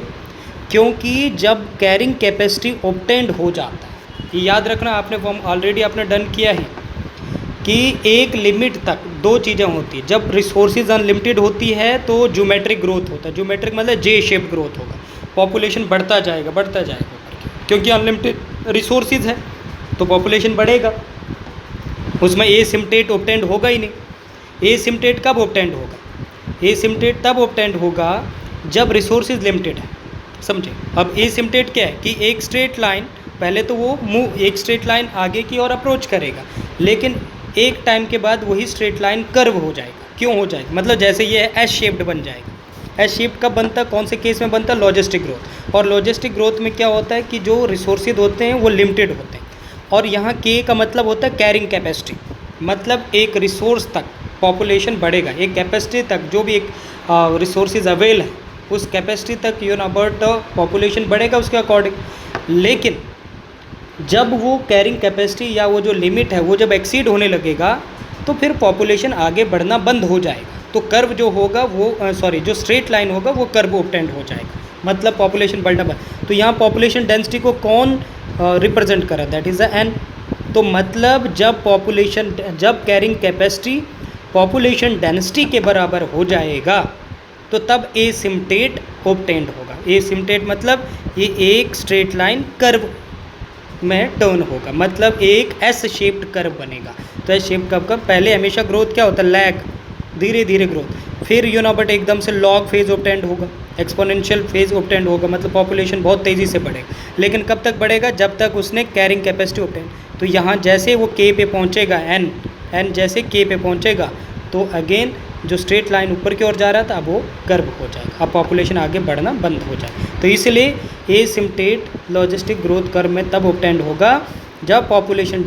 क्योंकि जब कैरिंग कैपेसिटी ऑब्टेन्ड हो जाता है, ये याद रखना, आपने फॉर्म ऑलरेडी आपने डन किया है कि एक लिमिट तक दो चीज़ें होती है। जब रिसोर्सेज अनलिमिटेड होती है तो ज्योमेट्रिक ग्रोथ होता है। ज्योमेट्रिक मतलब जे शेप्ड ग्रोथ होगा, पॉपुलेशन बढ़ता जाएगा ऊपर के, क्योंकि अनलिमिटेड रिसोर्सेज है तो पॉपुलेशन बढ़ेगा। उसमें एसिम्पटेट ऑब्टेंड होगा ही नहीं। एसिम्पटेट कब ऑब्टेंड होगा? एसिम्पटेट तब ऑब्टेंड होगा जब रिसोर्सेज लिमिटेड है, समझे। अब एसिम्पटेट क्या है कि एक स्ट्रेट लाइन, पहले तो वो एक स्ट्रेट लाइन आगे की ओर अप्रोच करेगा, लेकिन एक टाइम के बाद वही स्ट्रेट लाइन कर्व हो जाएगा। क्यों हो जाएगा? मतलब जैसे ये है एस शेप्ड बन जाएगा। एस शेप्ड कब बनता है, कौन से केस में बनता है? Logistic growth. और लॉजिस्टिक ग्रोथ में क्या होता है कि जो रिसोर्सेज होते हैं वो लिमिटेड होते हैं, और यहाँ के का मतलब होता है कैरिंग कैपेसिटी, मतलब एक रिसोर्स तक पॉपुलेशन बढ़ेगा, एक कैपेसिटी तक जो भी एक रिसोर्सेज अवेल है उस कैपेसिटी तक बट पॉपुलेशन बढ़ेगा उसके अकॉर्डिंग। लेकिन जब वो कैरिंग कैपेसिटी या वो जो लिमिट है वो जब एक्सीड होने लगेगा तो फिर पॉपुलेशन आगे बढ़ना बंद हो जाएगा। तो कर्व जो होगा वो जो स्ट्रेट लाइन होगा वो कर्व ऑब्टेंड हो जाएगा, मतलब पॉपुलेशन बढ़ना बंद। तो यहाँ पॉपुलेशन डेंसिटी को कौन रिप्रेजेंट करा? That is the N. तो मतलब जब कैरिंग कैपेसिटी पॉपुलेशन डेंसिटी के बराबर हो जाएगा तो तब एसिम्पटेट ऑब्टेंड होगा। एसिम्पटेट मतलब ये एक स्ट्रेट लाइन कर्व में टर्न होगा, मतलब एक एस शेप्ड कर्व बनेगा। तो एस शेप्ड कर्व का पहले हमेशा ग्रोथ क्या होता है? लैग, धीरे धीरे ग्रोथ। फिर बट एकदम से लॉग फेज ऑब्टेंड होगा, एक्सपोनेंशियल फेज ऑब्टेंड होगा, मतलब पॉपुलेशन बहुत तेज़ी से बढ़ेगा। लेकिन कब तक बढ़ेगा? जब तक उसने कैरिंग कैपेसिटी ऑब्टेंड। तो यहाँ जैसे वो के पे पहुँचेगा, एन जैसे के पे पहुँचेगा तो अगेन जो स्ट्रेट लाइन ऊपर की ओर जा रहा था अब वो कर्व हो जाएगा, अब पॉपुलेशन आगे बढ़ना बंद हो जाएगा। तो इसलिए एसिम्पटेट लॉजिस्टिक ग्रोथ कर्व में तब ऑब्टेंड होगा जब पॉपुलेशन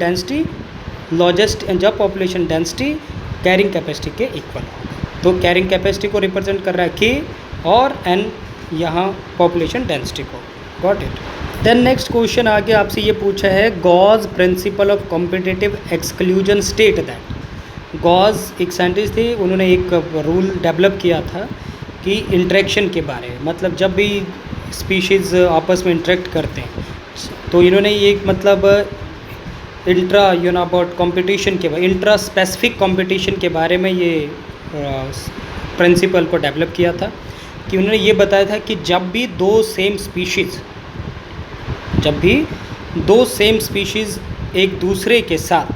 डेंसिटी कैरिंग कैपेसिटी के इक्वल होगा। तो कैरिंग कैपेसिटी को रिप्रेजेंट कर रहा है के, और एन यहाँ पॉपुलेशन डेंसिटी को। Got it. Then next question आगे आपसे ये पूछा है, Gause principle of competitive exclusion state that. Gause एक साइंटिस्ट थे, उन्होंने एक रूल डेवलप किया था कि इंटरेक्शन के बारे में, मतलब जब भी स्पीशीज़ आपस में इंटरेक्ट करते हैं तो इन्होंने ये मतलब अबाउट कंपटीशन के बारे, इंट्रा स्पेसिफिक कंपटीशन के बारे में ये प्रिंसिपल को डेवलप किया था कि उन्होंने ये बताया था कि जब भी दो सेम स्पीशीज़ एक दूसरे के साथ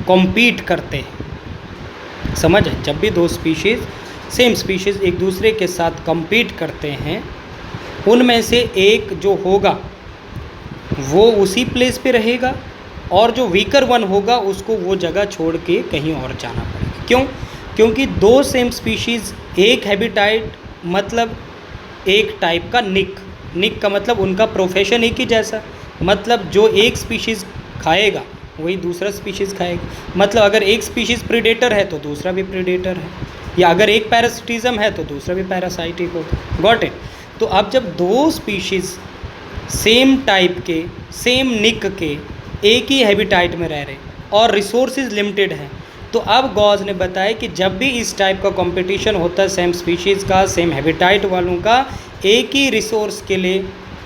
कॉम्पीट करते हैं, समझ है, जब भी दो सेम स्पीशीज़ एक दूसरे के साथ कॉम्पीट करते हैं, उनमें से एक जो होगा वो उसी प्लेस पे रहेगा और जो वीकर वन होगा उसको वो जगह छोड़ के कहीं और जाना पड़ेगा। क्यों? क्योंकि दो सेम स्पीशीज़ एक हैबिटाइट, मतलब एक टाइप का निक का मतलब उनका प्रोफेशन एक ही जैसा, मतलब जो एक स्पीशीज़ खाएगा वही दूसरा स्पीशीज़ खाएगा, मतलब अगर एक स्पीशीज़ प्रीडेटर है तो दूसरा भी प्रीडेटर है, या अगर एक पैरासिटिज्म है तो दूसरा भी पैरासाइटिक होगा। Got it. तो अब जब दो स्पीशीज़ सेम टाइप के, सेम निक के, एक ही हैबिटाइट में रह रहे और रिसोर्सेज लिमिटेड हैं, तो अब गॉस ने बताया कि जब भी इस टाइप का कंपटीशन होता है सेम स्पीशीज़ का, सेम हैबिटाइट वालों का, एक ही रिसोर्स के लिए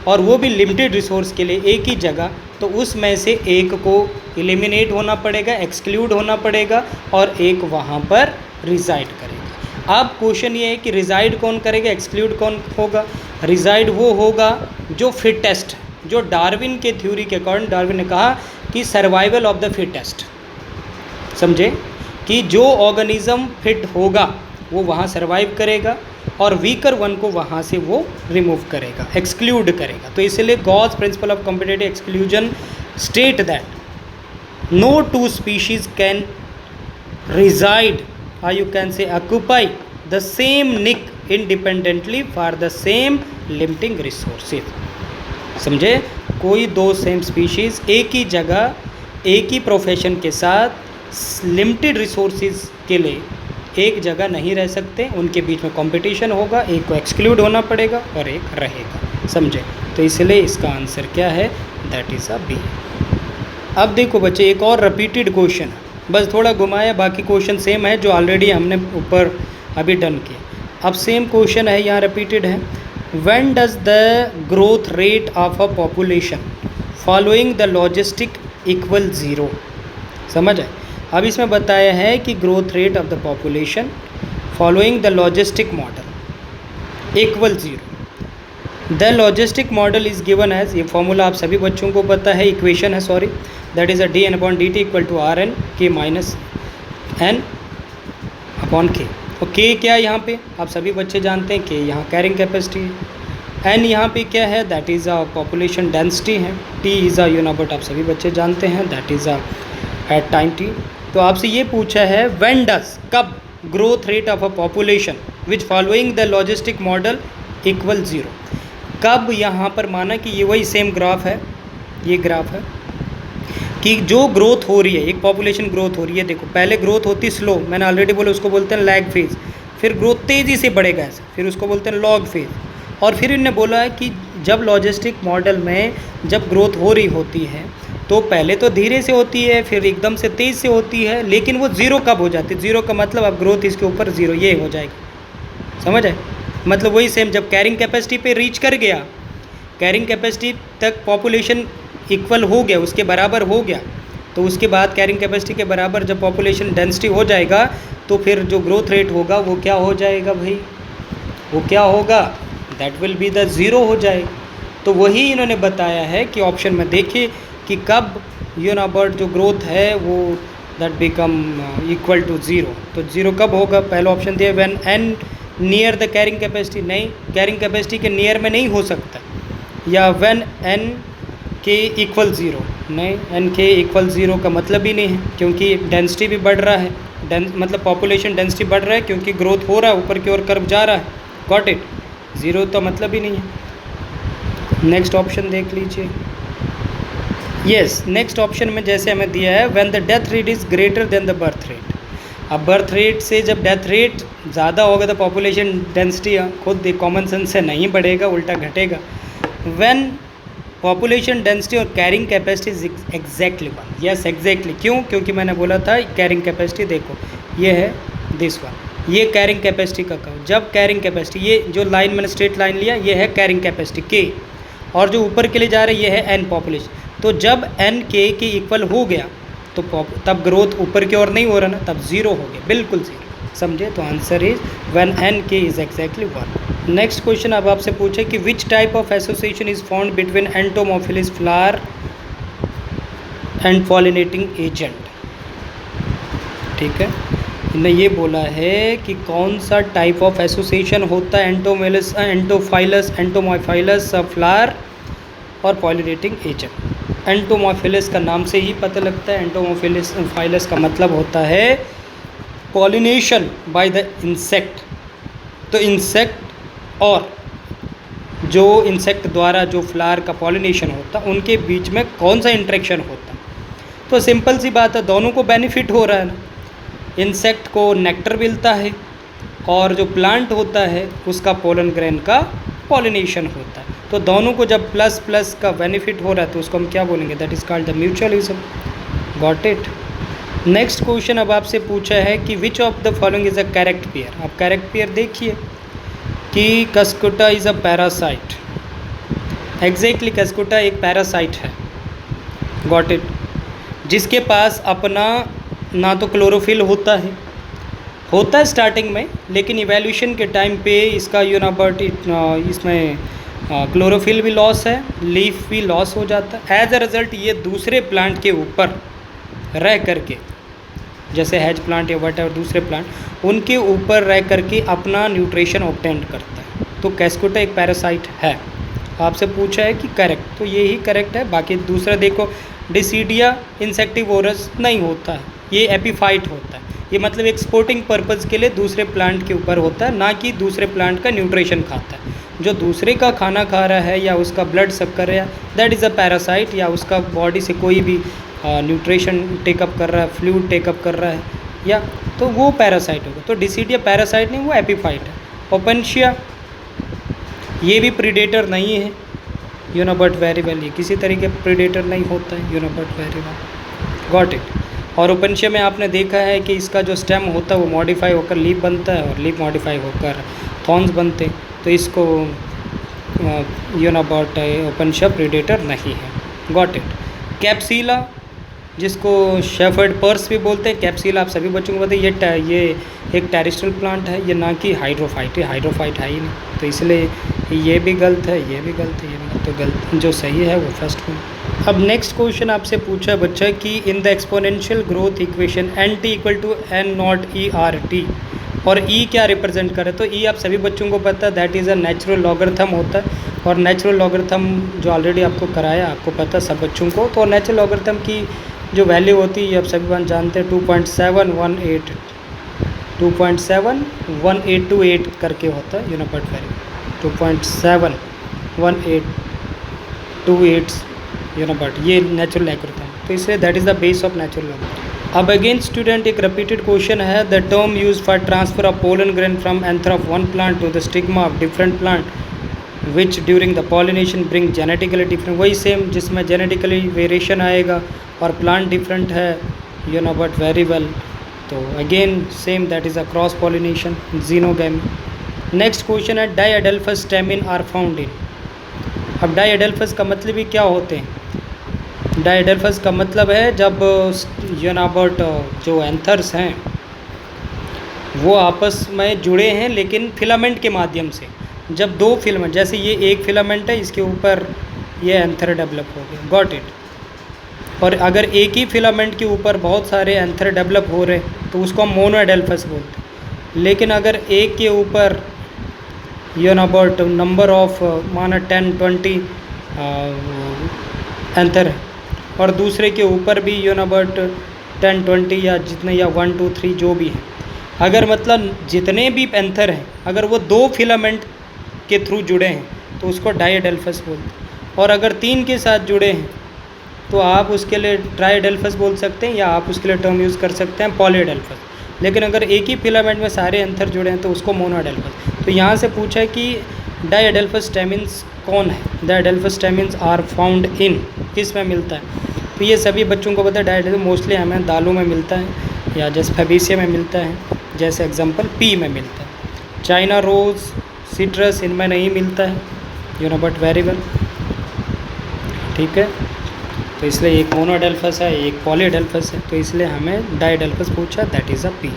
और वो भी लिमिटेड रिसोर्स के लिए एक ही जगह, तो उसमें से एक को एलिमिनेट होना पड़ेगा, एक्सक्लूड होना पड़ेगा और एक वहाँ पर रिजाइड करेगा। अब क्वेश्चन ये है कि रिजाइड कौन करेगा, एक्सक्लूड कौन होगा? रिजाइड वो होगा जो फिटेस्ट, जो डार्विन के थ्योरी के अकॉर्डिंग डार्विन ने कहा कि सर्वाइवल ऑफ द फिटेस्ट, समझे, कि जो ऑर्गेनिज्म फिट होगा वो वहाँ सर्वाइव करेगा और वीकर वन को वहाँ से वो रिमूव करेगा, एक्सक्लूड करेगा। तो इसलिए Gause principle of competitive exclusion state that no two species can reside or you can say occupy the same nick independently for the same limiting resources। समझे, कोई दो सेम स्पीशीज़ एक ही जगह एक ही प्रोफेशन के साथ लिमिटेड रिसोर्सेज के लिए एक जगह नहीं रह सकते, उनके बीच में कंपटीशन होगा, एक को एक्सक्लूड होना पड़ेगा और एक रहेगा, समझे। तो इसलिए इसका आंसर क्या है? That is a B. अब देखो बच्चे, एक और रिपीटेड क्वेश्चन है, बस थोड़ा घुमाया, बाकी क्वेश्चन सेम है जो ऑलरेडी हमने ऊपर अभी डन किया। अब सेम क्वेश्चन है, यहाँ रिपीटेड है। When does the growth rate of a population following the logistic equal zero? समझ है। अब इसमें बताया है कि growth rate of the population following the logistic model equal 0। The logistic model is given as, ये फॉर्मूला आप सभी बच्चों को पता है, इक्वेशन है sorry, that is a dn/dt equal to R N K minus N upon K. और के क्या है यहाँ पे, आप सभी बच्चे जानते हैं, के यहाँ कैरिंग कैपेसिटी है, एन यहाँ पे क्या है, that is a population density है, टी इज़ अ यूनिट, आप सभी बच्चे जानते हैं, that is a at time T. तो आपसे ये पूछा है व्हेन डज, कब growth rate of a population which following the logistic model equal 0, कब यहाँ पर माना कि ये वही सेम ग्राफ है, ये ग्राफ है कि जो ग्रोथ हो रही है, एक पॉपुलेशन ग्रोथ हो रही है, देखो पहले ग्रोथ होती स्लो, मैंने ऑलरेडी बोला उसको बोलते हैं लैग फेज, फिर ग्रोथ तेज़ी से बढ़ेगा ऐसे, फिर उसको बोलते हैं लॉग फेज, और फिर इन्होंने बोला है कि जब लॉजिस्टिक मॉडल में जब ग्रोथ हो रही होती है तो पहले तो धीरे से होती है, फिर एकदम से तेज़ से होती है, लेकिन वो ज़ीरो कब हो जाती है, ज़ीरो का मतलब अब ग्रोथ इसके ऊपर ज़ीरो ये हो जाएगी, समझ आए, मतलब वही सेम जब कैरिंग कैपेसिटी पे रीच कर गया, कैरिंग कैपेसिटी तक पॉपुलेशन इक्वल हो गया, उसके बराबर हो गया, तो उसके बाद कैरिंग कैपेसिटी के बराबर जब पॉपुलेशन डेंसिटी हो जाएगा तो फिर जो ग्रोथ रेट होगा वो क्या हो जाएगा भाई, वो क्या होगा, that will be the zero हो जाएगा। तो वही इन्होंने बताया है कि ऑप्शन में देखिए कि कब यूनिट जो ग्रोथ है वो दैट बिकम इक्वल टू 0, तो 0 कब होगा, पहला ऑप्शन दिया when an near the carrying capacity, नहीं कैरिंग कैपेसिटी के नियर में नहीं हो सकता, या व्हेन एन के इक्वल 0, नहीं एन के इक्वल 0 का मतलब ही नहीं है, क्योंकि डेंसिटी भी बढ़ रहा है, मतलब पॉपुलेशन डेंसिटी बढ़ रहा है क्योंकि ग्रोथ हो रहा है, ऊपर की ओर कर्व जा रहा है, गॉट इट, 0 तो मतलब ही नहीं है। नेक्स्ट ऑप्शन देख लीजिए, यस नेक्स्ट ऑप्शन में जैसे हमें दिया है when the death rate is greater than the birth rate, अब बर्थ रेट से जब डेथ रेट ज़्यादा होगा तो पॉपुलेशन डेंसिटी खुद कॉमन सेंस से नहीं बढ़ेगा, उल्टा घटेगा। व्हेन पॉपुलेशन डेंसिटी और carrying capacity is exactly 1, yes exactly, क्यों, क्योंकि मैंने बोला था कैरिंग कैपेसिटी देखो ये है दिस वन, ये कैरिंग कैपेसिटी का कर्व, जब कैरिंग कैपेसिटी, ये जो लाइन मैंने स्ट्रेट लाइन लिया ये है कैरिंग कैपेसिटी के, और जो ऊपर के लिए जा रहा है ये है एन पॉपुलेशन, तो जब एन के इक्वल हो गया तो तब ग्रोथ ऊपर की ओर नहीं हो रहा ना, तब 0 हो गया, बिल्कुल 0, समझे, तो answer is when N K is exactly 1। Next question अब आपसे पूछे कि which type of association is found between entomophilous flower and pollinating agent, ठीक है, इन्होंने ये बोला है कि कौन सा टाइप ऑफ एसोसिएशन होता है एंटोमोफाइलस फ्लावर और पॉलिनेटिंग एजेंट। एंटोमोफिलिस का नाम से ही पता लगता है, एंटोमोफाइलस का मतलब होता है पॉलिनेशन बाय द इंसेक्ट, तो इंसेक्ट और जो इंसेक्ट द्वारा जो फ्लावर का पॉलिनेशन होता है उनके बीच में कौन सा इंटरेक्शन होता है, तो सिंपल सी बात है, दोनों को बेनिफिट हो रहा है ना, इंसेक्ट को नेक्टर मिलता है और जो प्लांट होता है उसका पोलन ग्रेन का पॉलिनेशन होता है, तो दोनों को जब प्लस प्लस का बेनिफिट हो रहा है तो उसको हम क्या बोलेंगे, that is called the mutualism, got it. Next question अब आपसे पूछा है कि विच of the following is a correct pair, अब करेक्ट पेयर देखिए कि Cuscuta is a parasite, exactly Cuscuta एक पैरासाइट है, गॉट इट, जिसके पास अपना ना तो क्लोरोफिल होता है स्टार्टिंग में, लेकिन इवैल्यूएशन के टाइम पे इसका यूनिबर्ट इसमें क्लोरोफिल भी लॉस है, लीफ भी लॉस हो जाता है, एज अ रिज़ल्ट ये दूसरे प्लांट के ऊपर रह करके, जैसे हैज प्लांट या वट एवर दूसरे प्लांट उनके ऊपर रह करके अपना न्यूट्रिशन ऑब्टेन करता है, तो कैस्कुटा एक पैरासाइट है। आपसे पूछा है कि करेक्ट, तो ये ही करेक्ट है, बाकी दूसरा देखो डिसीडिया इंसेक्टिवोरस नहीं होता है, ये एपीफाइट होता है, ये मतलब एक्सपोर्टिंग पर्पज़ के लिए दूसरे प्लांट के ऊपर होता है, ना कि दूसरे प्लांट का न्यूट्रिशन खाता है, जो दूसरे का खाना खा रहा है या उसका ब्लड सक कर रहा है दैट इज़ अ पैरासाइट, या उसका बॉडी से कोई भी न्यूट्रिशन टेकअप कर रहा है, फ्लूइड टेकअप कर रहा है, या तो वो पैरासाइट होगा, तो डिसीडिया पैरासाइट नहीं, वो एपीफाइट है। ओपेंशिया ये भी प्रीडेटर नहीं है, यूनिबर्ट वेरी वेल, ये किसी तरीके प्रीडेटर नहीं होता है, यूनिबर्ट वेरी वेल, गॉट इट। और ओपेंशिया में आपने देखा है कि इसका जो स्टेम होता है वो मॉडिफाई होकर लीफ बनता है और लीफ मॉडिफाई होकर थॉर्न्स बनते हैं, तो इसको यूनिबर्ट ओपेंशिया प्रीडेटर नहीं है, गॉट इट। कैप्सिला जिसको शेफर्ड पर्स भी बोलते हैं। कैप्सूल आप सभी बच्चों को पता है, ये एक टेरेस्ट्रियल प्लांट है, ये ना कि हाइड्रोफाइट है। हाइड्रोफाइट है ही नहीं, तो इसलिए ये भी गलत है, ये भी गलत है, ये भी गलत। तो गलत जो सही है वो फर्स्ट में। अब नेक्स्ट क्वेश्चन आपसे पूछा है बच्चा कि in the exponential growth equation N T equal to N not E R T, और ई क्या रिप्रेजेंट करे। तो ई आप सभी बच्चों को पता है, that is a natural logarithm होता है। और नेचुरल लॉगरिथम जो ऑलरेडी आपको कराया, आपको पता सब बच्चों को। तो नेचुरल लॉगरिथम की जो वैल्यू होती है, ये आप सभी बात जानते हैं, 2.71828 करके होता है, बट वेरी 2.71828 बट ये नेचुरल लॉगरिथम। तो इसलिए that is the base of natural logarithm. अब अगेन स्टूडेंट एक रिपीटेड क्वेश्चन है, the term use for transfer of pollen grain from anther of one plant to the stigma of different plant which during the pollination bring genetically different. वही same जिसमें genetically variation आएगा और plant different है, but very well. तो अगेन same, that is a cross pollination, xenogamy. Next question है, डाइएडल्फस stamen are found in. अब डाइएडल्फस का मतलब ही क्या होते हैं। डाइएडल्फस का मतलब है जब बट जो एंथर्स हैं वो आपस में जुड़े हैं, लेकिन फिलामेंट के माध्यम से। जब दो फिलामेंट, जैसे ये एक फिलामेंट है, इसके ऊपर ये एंथर डेवलप हो गया, गॉट इट। और अगर एक ही फिलामेंट के ऊपर बहुत सारे एंथर डेवलप हो रहे तो उसको हम मोनोएडेल्फस बोलते हैं। लेकिन अगर एक के ऊपर बट नंबर ऑफ माना 10-20 एंथर है, और दूसरे के ऊपर भी बट 10-20 या जितने, या 1-2-3 जो भी है, अगर मतलब जितने भी एंथर हैं, अगर वो दो फिलामेंट के थ्रू जुड़े हैं तो उसको डाइएडल्फस बोलते हैं। और अगर 3 के साथ जुड़े हैं तो आप उसके लिए ट्राइएडल्फस बोल सकते हैं, या आप उसके लिए टर्म यूज़ कर सकते हैं पॉलीएडल्फस। लेकिन अगर एक ही फिलामेंट में सारे एंथर जुड़े हैं तो उसको मोनोएडल्फस। तो यहाँ से पूछा है कि डाइएडल्फस स्टेमिन्स कौन है। डाइएडल्फस स्टेमिन्स आर फाउंड इन, किस में मिलता है। तो ये सभी बच्चों को पता है, डाइएडल्फस मोस्टली हमें दालों में मिलता है, या जैसे फैबेसिया में मिलता है, जैसे एग्जांपल पी में मिलता है। चाइना रोज़, सिट्रस, इनमें नहीं मिलता है, बट वेरी वेल, ठीक है। तो इसलिए एक मोनोएडल्फस है, एक पॉलीएडल्फस है, तो इसलिए हमें डाइएडल्फस पूछा, that is a P.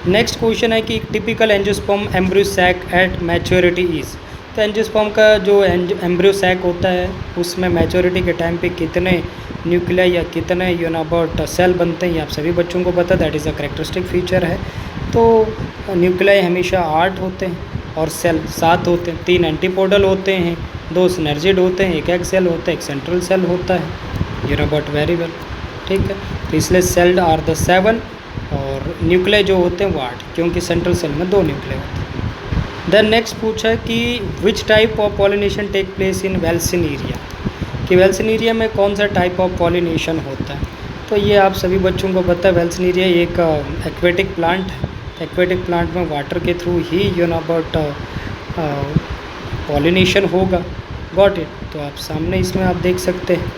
Next question है कि typical angiosperm embryo sac at maturity is. तो एंजियोस्पर्म का जो एम्ब्रियो सैक होता है उसमें मैच्योरिटी के टाइम पे कितने न्यूक्लियाई या कितने बट सेल बनते हैं, ये आप सभी बच्चों को पता है, that is a characteristic feature है। तो न्यूक्लियाई हमेशा 8 होते हैं और सेल 7 होते हैं। 3 एंटीपोडल होते हैं, 2 सिनर्जिड होते हैं, एक सेल होता है, एक सेंट्रल सेल होता है, बट वेरी वेल, ठीक है। तो इसलिए सेल्ड आर द 7 और न्यूक्लियाई जो होते हैं वो 8, क्योंकि सेंट्रल सेल में 2 न्यूक्लियाई होते हैं। देन नेक्स्ट पूछा है कि which type of pollination take place in Vallisneria, कि वेल्सिनेरिया में कौन सा टाइप ऑफ पॉलिनेशन होता है। तो ये आप सभी बच्चों को पता है, वेल्सिनेरिया एक एक्वेटिक प्लांट है। एक्वेटिक प्लांट में वाटर के थ्रू ही बट पॉलिनेशन होगा, गॉट इट। तो आप सामने इसमें आप देख सकते हैं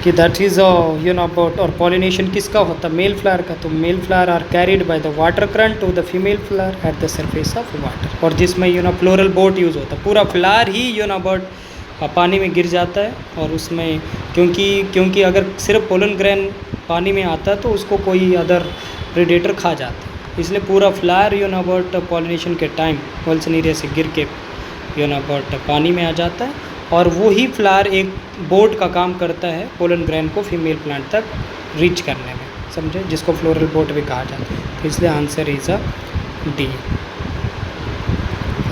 कि दैट इज़ बट, और पॉलिनेशन किसका होता है, मेल फ्लावर का। तो male flower are carried by the water current to the female flower at the surface of water. और जिसमें फ्लोरल बोट यूज़ होता है, पूरा फ्लावर ही बट पानी में गिर जाता है। और उसमें क्योंकि अगर सिर्फ पोलन ग्रेन पानी में आता है तो उसको कोई अदर प्रेडेटर खा जाता है, इसलिए पूरा फ्लावर बट पॉलिनेशन के टाइम वेल्सिनेरिया से गिर के बट पानी में आ जाता है। और वो ही फ्लावर एक बोट का काम करता है पोलन ग्रेन को फीमेल प्लांट तक रीच करने में, समझे, जिसको फ्लोरल बोट भी कहा जाता है। तो इसलिए आंसर इज़ अ डी।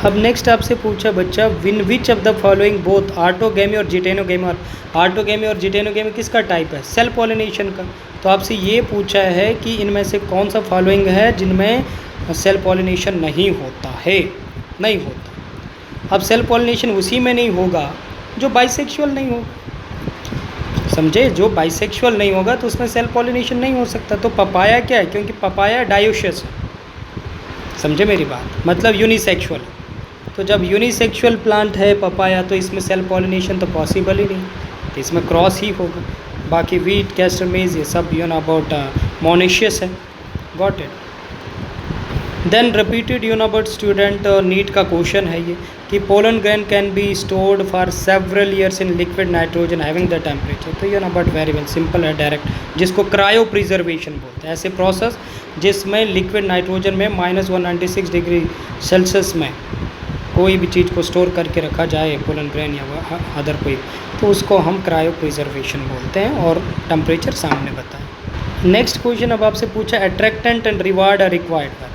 अब नेक्स्ट आपसे पूछा बच्चा, win which of the following both autogamy और जिटेनोगैमी। और ऑटोगैमी और जिटेनोगैमी किसका टाइप है, सेल पॉलिनेशन का। तो आपसे ये पूछा है कि इनमें से कौन सा फॉलोइंग है जिनमें सेल पॉलिनेशन नहीं होता है, नहीं होता। अब सेल पॉलिनेशन उसी में नहीं होगा जो बाइसेक्सुअल नहीं होगा, समझे, जो बाइसेक्सुअल नहीं होगा तो उसमें सेल पॉलिनेशन नहीं हो सकता। तो पपाया क्या है, क्योंकि पपाया डायोशियस है, समझे मेरी बात, मतलब यूनिसेक्सुअल। तो जब यूनिसेक्सुअल प्लांट है पपाया तो इसमें सेल पॉलिनेशन तो पॉसिबल ही नहीं, तो इसमें क्रॉस ही होगा। बाकी वीट, कैस्टर, मेज, ये सब अबाउट मोनेशियस है, got it. Then repeated but student NEET का क्वेश्चन है ये कि pollen grain can be stored for several years in liquid nitrogen having the temperature. तो बट वेरी वेल सिंपल है, direct, जिसको क्रायो प्रिजर्वेशन बोलते हैं। ऐसे प्रोसेस जिसमें लिक्विड नाइट्रोजन में -196 डिग्री सेल्सियस में कोई भी चीज़ को स्टोर करके रखा जाए, पोलन ग्रेन या अदर कोई, तो उसको हम क्रायो प्रिजर्वेशन बोलते हैं, और टेम्परेचर सामने बताएं। नेक्स्ट क्वेश्चन अब आपसे पूछा, attractant and reward are required.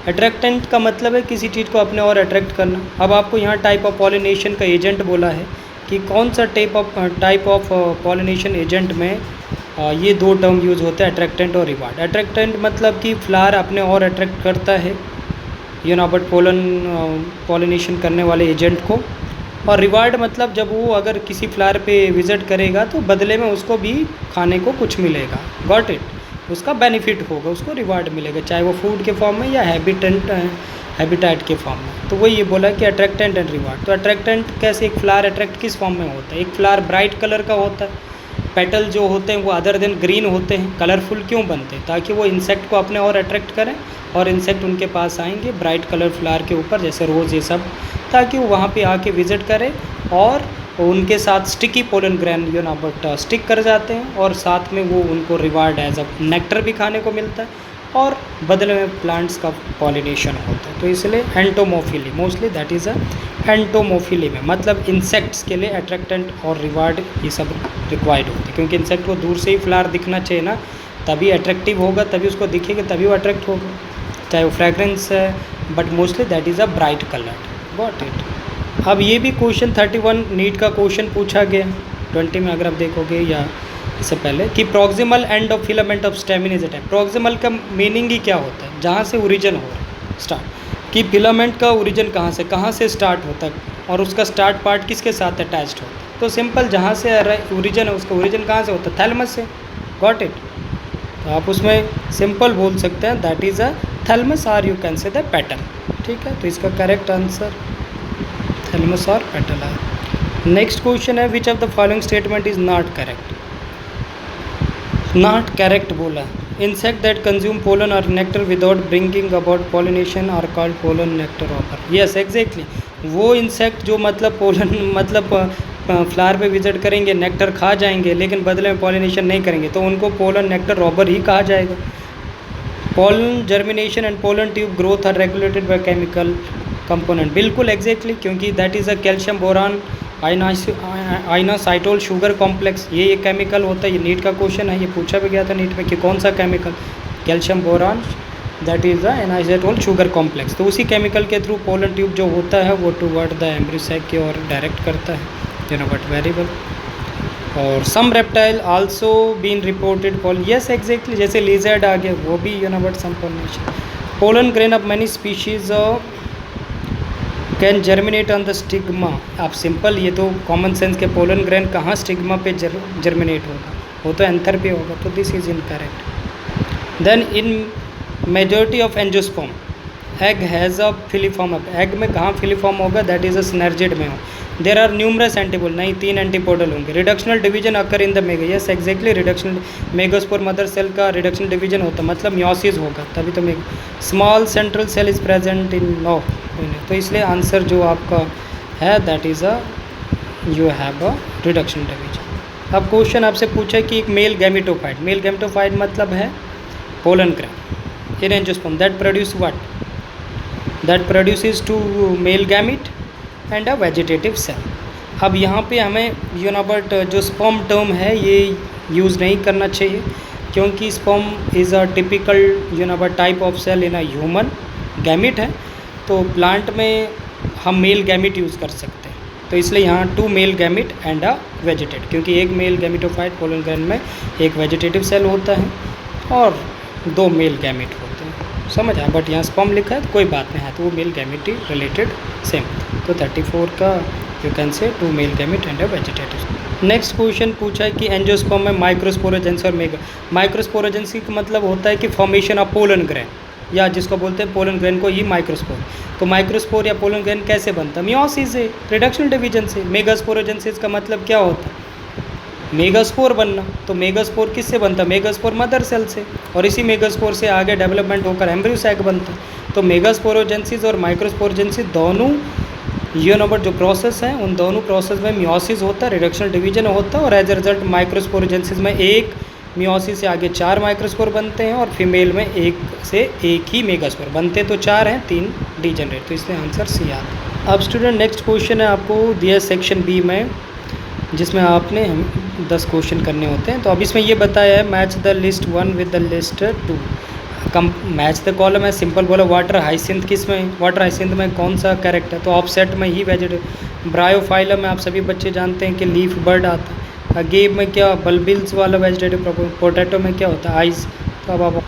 Attractant का मतलब है किसी चीज़ को अपने और अट्रैक्ट करना। अब आपको यहाँ टाइप ऑफ पॉलिनेशन का एजेंट बोला है कि कौन सा टाइप ऑफ पॉलिनेशन एजेंट में ये दो टर्म यूज़ होते हैं, अट्रैक्टेंट और रिवार्ड। अट्रैक्टेंट मतलब कि फ्लावर अपने और अट्रैक्ट करता है बट पॉलिनेशन करने वाले एजेंट को, और रिवार्ड मतलब जब वो अगर किसी फ्लावर पे विज़िट करेगा तो बदले में उसको भी खाने को कुछ मिलेगा, गॉट इट, उसका बेनिफिट होगा, उसको रिवार्ड मिलेगा, चाहे वो फूड के फॉर्म में या हैबिटेट के फॉर्म में। तो वही ये बोला कि अट्रैक्टेंट एंड रिवार्ड। तो अट्रैक्टेंट कैसे, एक फ्लावर अट्रैक्ट किस फॉर्म में होता है, एक फ्लावर ब्राइट कलर का होता है, पेटल जो होते हैं वो अदर देन ग्रीन होते हैं, कलरफुल क्यों बनते हैं, ताकि वो इंसेक्ट को अपने और अट्रैक्ट करें और इंसेक्ट उनके पास आएंगे ब्राइट कलर फ्लावर के ऊपर, जैसे रोज़ ये सब, ताकि वो वहाँ पे आके विज़िट करें और उनके साथ sticky pollen grain but stick कर जाते हैं, और साथ में वो उनको रिवार्ड एज अ नेक्टर भी खाने को मिलता है, और बदले में प्लांट्स का पॉलिनेशन होता है। तो इसलिए entomophily, mostly that is a entomophily में, मतलब इंसेक्ट्स के लिए अट्रैक्टेंट और रिवार्ड ये सब रिक्वायर्ड होते हैं, क्योंकि इंसेक्ट को दूर से ही फ्लावर दिखना चाहिए ना, तभी अट्रैक्टिव होगा, तभी उसको दिखेगा, तभी वो अट्रैक्ट होगा, चाहे वो फ्रेगरेंस है, but mostly that is a bright colour, got it. अब ये भी क्वेश्चन 31 नीट का क्वेश्चन पूछा गया 20 में, अगर आप देखोगे या इससे पहले, कि proximal end of filament of stamen is attach. Proximal का मीनिंग ही क्या होता है, जहाँ से ओरिजिन हो रहा है, स्टार्ट, कि फिलामेंट का ओरिजिन कहाँ से स्टार्ट होता है, और उसका स्टार्ट पार्ट किसके साथ अटैच्ड होता है। तो सिंपल, जहाँ से ओरिजिन है उसका ओरिजिन कहाँ से होता है, थैलमस से, गॉट इट। तो आप उसमें सिंपल बोल सकते हैं that is a thalamus, or you can say the petal, ठीक है। तो इसका करेक्ट आंसर थैलमस और पेटल है। नेक्स्ट क्वेश्चन है, which of the following statement is not correct. Not correct बोला, इंसेक्ट दैट कंज्यूम पोलन और nectar without bringing about pollination are called pollen nectar robber. Yes exactly, वो insect जो मतलब pollen मतलब flower पे visit करेंगे, nectar खा जाएंगे, लेकिन बदले में पॉलिनेशन नहीं करेंगे, तो उनको पोलन नेक्टर रॉबर ही कहा जाएगा। Pollen germination and pollen tube growth are regulated by chemical component, बिल्कुल एग्जैक्टली, क्योंकि that is a calcium boron inositol sugar complex, ये एक केमिकल होता है। ये नीट का क्वेश्चन है, ये पूछा भी गया था नीट में कि कौन सा chemical, calcium boron that is the inositol sugar complex. तो उसी केमिकल के थ्रू पोलन ट्यूब जो होता है वो टुवर्ड द एम्ब्रियो सैक की ओर डायरेक्ट करता है, बट वेरिएबल। और some reptile also been reported yes exactly, जैसे लिजर्ड आ गया वो भी but some pollination. Pollen grain of many species can germinate on the stigma. आप सिंपल, ये तो कॉमन सेंस के, पोलन ग्रेन कहाँ स्टिग्मा पे जर्मिनेट होगा, वो तो एंथर पे होगा, तो this is incorrect. Then in majority of angiosperm egg has a filiform, egg में कहाँ फिलीफॉर्म होगा, दैट इज़ अ सिनर्जिड में हो। देर आर न्यूमरस एंटीपोल, नहीं 3 एंटीपोडल होंगे। Reductional division occur in the mega, yes exactly, reductional megaspore mother cell का reductional division होता है, मतलब म्योसिस होगा, तभी तो mega. Small central cell is present in no, तो इसलिए आंसर जो आपका है that is a you have a reduction division. अब क्वेश्चन आपसे पूछा कि एक मेल गैमेटोफाइट, मेल गैमेटोफाइट मतलब है pollen grain in angiosperm that produce what, that produces 2 male gamete and a vegetative cell. अब यहाँ पे हमें बट जो स्पर्म टर्म है ये यूज़ नहीं करना चाहिए, क्योंकि sperm is a typical but type of cell in a human, gamete है, तो प्लांट में हम मेल गैमेट यूज़ कर सकते हैं, तो इसलिए यहाँ 2 male gamete and a vegetative, क्योंकि एक मेल गैमेटोफाइट पोलन ग्रेन में एक वेजिटेटिव सेल होता है और 2 मेल गैमेट होते हैं, समझ आया। बट यहाँ स्पर्म लिखा है तो कोई बात नहीं है, तो वो मेल गैमेट रिलेटेड सेम। तो 34 का यू कैन से 2 male gamete and a vegetative. Next question पूछा है कि एंजियोस्पर्म में माइक्रोस्पोरोजेंसी और मेगा। माइक्रोस्पोरोजेंसी का मतलब होता है कि फॉर्मेशन ऑफ पोलन ग्रेन, या जिसको बोलते हैं पोलन ग्रेन को ही माइक्रोस्पोर। तो माइक्रोस्पोर या पोलन ग्रेन कैसे बनता है, मियोसिस से, रिडक्शन डिवीजन से। मेगास्पोरोजेंसिस का मतलब क्या होता है, मेगास्पोर बनना। तो मेगास्पोर किससे बनता है, मेगास्पोर मदर सेल से, और इसी मेगास्पोर से आगे डेवलपमेंट होकर एम्ब्रियो सैक बनता है। तो मेगास्पोरोजेंसिस और माइक्रोस्पोरोजेंसिस दोनों यूनोबट जो प्रोसेस हैं उन दोनों प्रोसेस में मियोसिस होता है, रिडक्शन डिवीजन होता है, और एज ए रिजल्ट माइक्रोस्पोरोजेंसिस में एक मियोसिस से आगे 4 माइक्रोस्पोर बनते हैं और फीमेल में एक से एक ही मेगास्पोर बनते, तो 4 हैं, 3 डीजेनरेट, तो इसमें आंसर सी आता है। अब स्टूडेंट नेक्स्ट क्वेश्चन है आपको दिया सेक्शन बी में, जिसमें आपने 10 क्वेश्चन करने होते हैं। तो अब इसमें ये बताया है match the list 1 with the list 2, come match the column है, सिंपल बोला वाटर हाइसिंथ किस में, वाटर हाइसिंथ में कौन सा करेक्ट है, तो ऑफसेट में ही वेजिटेबल, ब्रायोफाइलम में आप सभी बच्चे जानते हैं कि लीफ बर्ड आता है, अगेब में क्या बल्बिल्स वाला वेजिटेटिव, पोटैटो में क्या होता है आइस, तो अब आप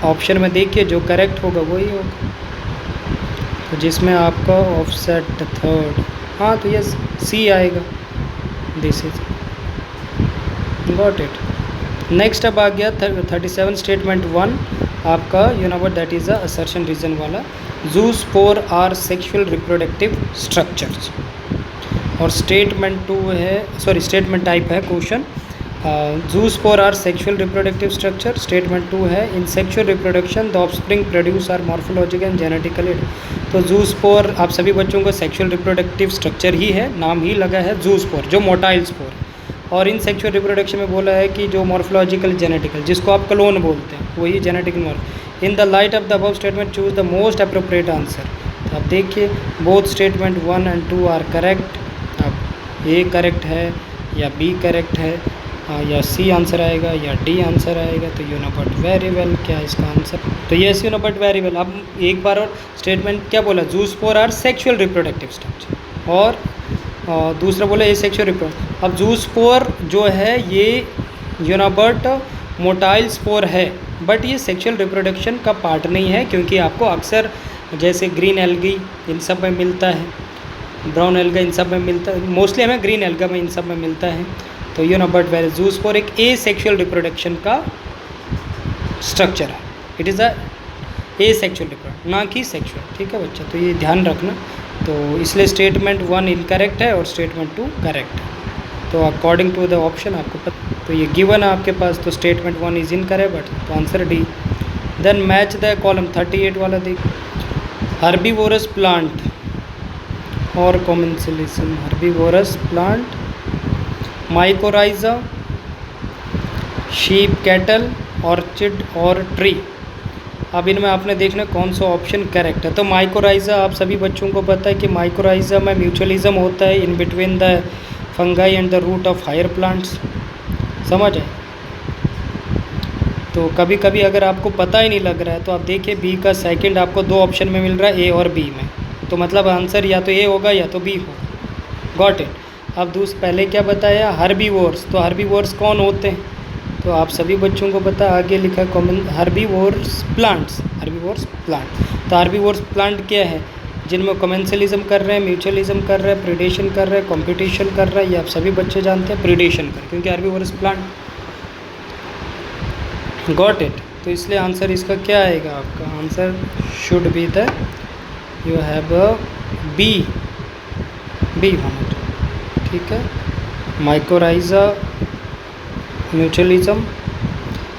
ऑप्शन में देखिए जो करेक्ट होगा वही होगा, तो जिसमें आपका ऑफसेट थर्ड, हाँ तो ये सी आएगा, this is got it. Next अब आ गया 37 स्टेटमेंट 1 आपका you know but that is a assertion reason वाला, zoospore are sexual reproductive structures, और स्टेटमेंट 2 है, सॉरी स्टेटमेंट टाइप है question, zoospore are sexual reproductive structure, statement 2 है in sexual reproduction the offspring produce are morphological and genetically, तो zoospore आप सभी बच्चों को सेक्सुअल रिप्रोडक्टिव स्ट्रक्चर ही है, नाम ही लगा है ज़ूस्पोर जो मोटाइल स्पोर है, और इन सेक्सुअल रिप्रोडक्शन में बोला है कि जो मॉर्फोलॉजिकल जेनेटिकल जिसको आप क्लोन बोलते हैं वही genetical morph, in the light of the above statement choose the most appropriate answer, तो आप देखिए both statement 1 and 2 are correct, अब ए करेक्ट है या बी करेक्ट है, या सी आंसर आएगा या डी आंसर आएगा, तो you know but very well क्या इसका आंसर, तो yes you know but very well. अब एक बार और स्टेटमेंट क्या बोला, ज़ूस्पोर आर सेक्सुअल रिप्रोडक्टिव स्ट्रक्चर, और दूसरा बोला ए सेक्सुअल रिप्रोडक्टिव, अब ज़ूस्पोर जो है ये यूनाबर्ट मोटाइल स्पोर है, बट ये सेक्सुअल रिप्रोडक्शन का पार्ट नहीं है, क्योंकि आपको अक्सर जैसे ग्रीन एल्गी इन सब में मिलता है, ब्राउन एल्गा इन सब में मिलता है, मोस्टली हमें ग्रीन एल्गा में इन सब में मिलता है, तो यूनाबर्ट वेरी ज़ूस्पोर एक ए सेक्सुअल रिप्रोडक्शन का स्ट्रक्चर है, it is a A sexual reproduction ना कि सेक्सुअल, ठीक है बच्चा, तो ये ध्यान रखना, तो इसलिए स्टेटमेंट 1 इनकरेक्ट है और स्टेटमेंट 2 करेक्ट है, तो अकॉर्डिंग टू द ऑप्शन आपको पता, तो ये गिवन है आपके पास, तो स्टेटमेंट 1 इज इनकरेक्ट, बट तो answer D. Then match the column 38 वाला देख, हर्बीवोरस प्लांट और commensalism, herbivorous plant, mycorrhiza, sheep cattle, orchid और ट्री, अब इनमें आपने देखना कौन सा ऑप्शन करेक्ट है, तो माइकोराइजा आप सभी बच्चों को पता है कि माइकोराइजा में म्यूचुअलिज्म होता है in between the fungi and the root of higher plants, समझ आए, तो कभी कभी अगर आपको पता ही नहीं लग रहा है तो आप देखिए बी का सेकंड आपको 2 ऑप्शन में मिल रहा है, ए और बी में, तो मतलब आंसर या तो ए होगा या तो बी होगा, गॉट इट। अब पहले क्या बताया, हर्बीवोर्स, तो हर्बीवोर्स कौन होते हैं, तो आप सभी बच्चों को पता, आगे लिखा है common herbivores plants, herbivores plant, तो हर्बीवोर्स प्लांट क्या है, जिनमें कमेंसलिज्म कर रहे हैं, म्यूचुअलिज्म कर रहे हैं, प्रीडेशन कर रहे हैं, कंपटीशन कर रहे हैं, ये आप सभी बच्चे जानते हैं, प्रीडेशन कर, क्योंकि हर्बीवोरस प्लांट, गॉट इट, तो इसलिए आंसर इसका क्या आएगा, आपका answer should be the you have a B, B होना, ठीक है, mycorrhiza, mutualism,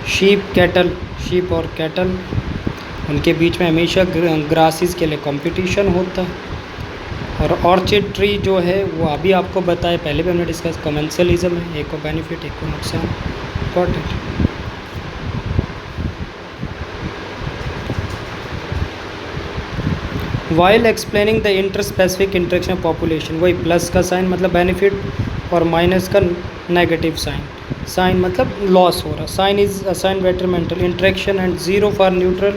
sheep cattle, sheep और कैटल उनके बीच में हमेशा ग्रासेस के लिए कंपटीशन होता है, और ऑर्चिड ट्री जो है वो अभी आपको बताए, पहले भी हमने डिस्कस, कमेंसलिज्म है, एक को बेनिफिट एक को नुकसान, got it. While explaining the interspecific interaction of population, वही प्लस का साइन मतलब बेनिफिट और माइनस का नेगेटिव साइन, साइन मतलब लॉस हो रहा, sign is assign detrimental interaction and zero for neutral,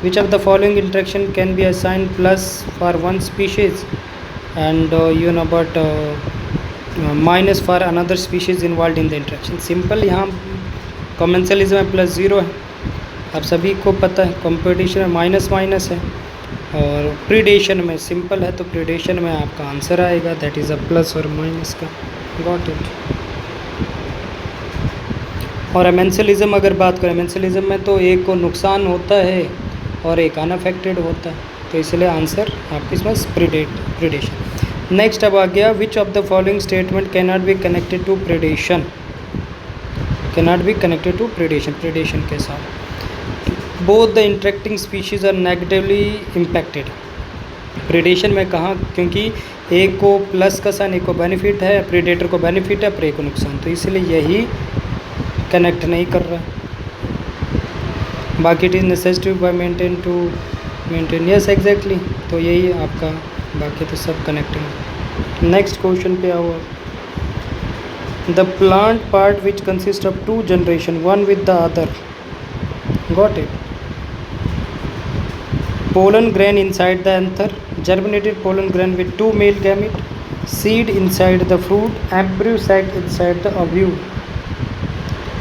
which of the following interaction can be assign plus for one species and you know but minus for another species involve in the interaction, simple यहाँ commensalism में plus zero है, आप सभी को पता है, competition में minus minus है, और प्रीडेशन में सिंपल है, तो प्रीडेशन में आपका आंसर आएगा दैट इज़ अ प्लस और माइनस का, गॉट इट। और एमेंसलिज्म अगर बात करें, एमेंसलिज्म में तो एक को नुकसान होता है और एक अनअफेक्टेड होता है, तो इसलिए आंसर आपके इसमें प्रीडेशन। नेक्स्ट अब आ गया, which of the following statement can not be connected to predation, can not be connected to predation, predation के साथ, both the interacting species are negatively impacted. Predation में कहाँ, क्योंकि एक को प्लस का साइन, एक को बेनिफिट है, प्रेडेटर को बेनिफिट है, प्रे को नुकसान, तो इसलिए यही कनेक्ट नहीं कर रहा। बाकी it is necessary bye maintain yes exactly, तो यही आपका, बाकी तो सब कनेक्टिंग। नेक्स्ट क्वेश्चन पे आओ। The plant part which consist of two generation one with the other, got it. pollen grain inside the anther, germinated pollen grain with two male gamete, seed inside the fruit, embryo sac inside the ovule।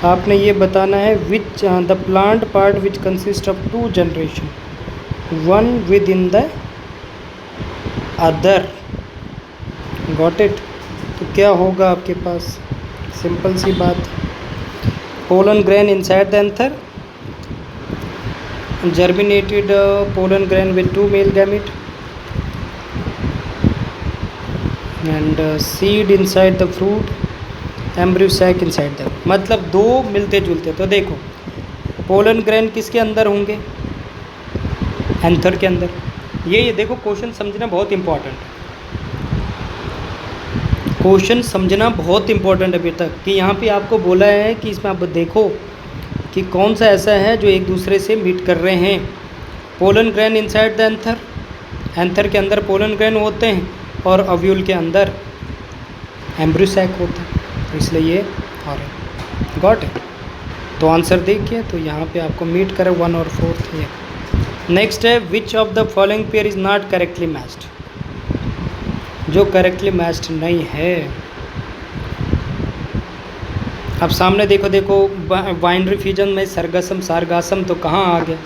आपने ये बताना है which the plant part which consist of two generation one with in the other, got it. तो क्या होगा आपके पास, simple सी बात, pollen grain inside the anther, germinated pollen grain with two male gamete and seed inside the fruit, embryo sac inside the, मतलब दो मिलते जुलते। तो देखो पोलन ग्रेन किसके अंदर होंगे, एंथर के अंदर। ये देखो क्वेश्चन समझना बहुत इंपॉर्टेंट है, क्वेश्चन समझना बहुत इंपॉर्टेंट है अभी तक, कि यहाँ पे आपको बोला है कि इसमें आप देखो कि कौन सा ऐसा है जो एक दूसरे से मीट कर रहे हैं। Pollen grain inside the anther, anther के अंदर पोलन ग्रेन होते हैं और ओव्यूल के अंदर एम्ब्रियो सैक होता है, तो इसलिए ये और गॉट इट। तो आंसर देखिए, तो यहाँ पे आपको मीट करे 1 और 4 ये। नेक्स्ट है which of the following pair is not correctly matched, जो करेक्टली मैच्ड नहीं है। अब सामने देखो, देखो बाइनरी फ्यूजन में सरगासम सारगासम तो कहाँ आ गया,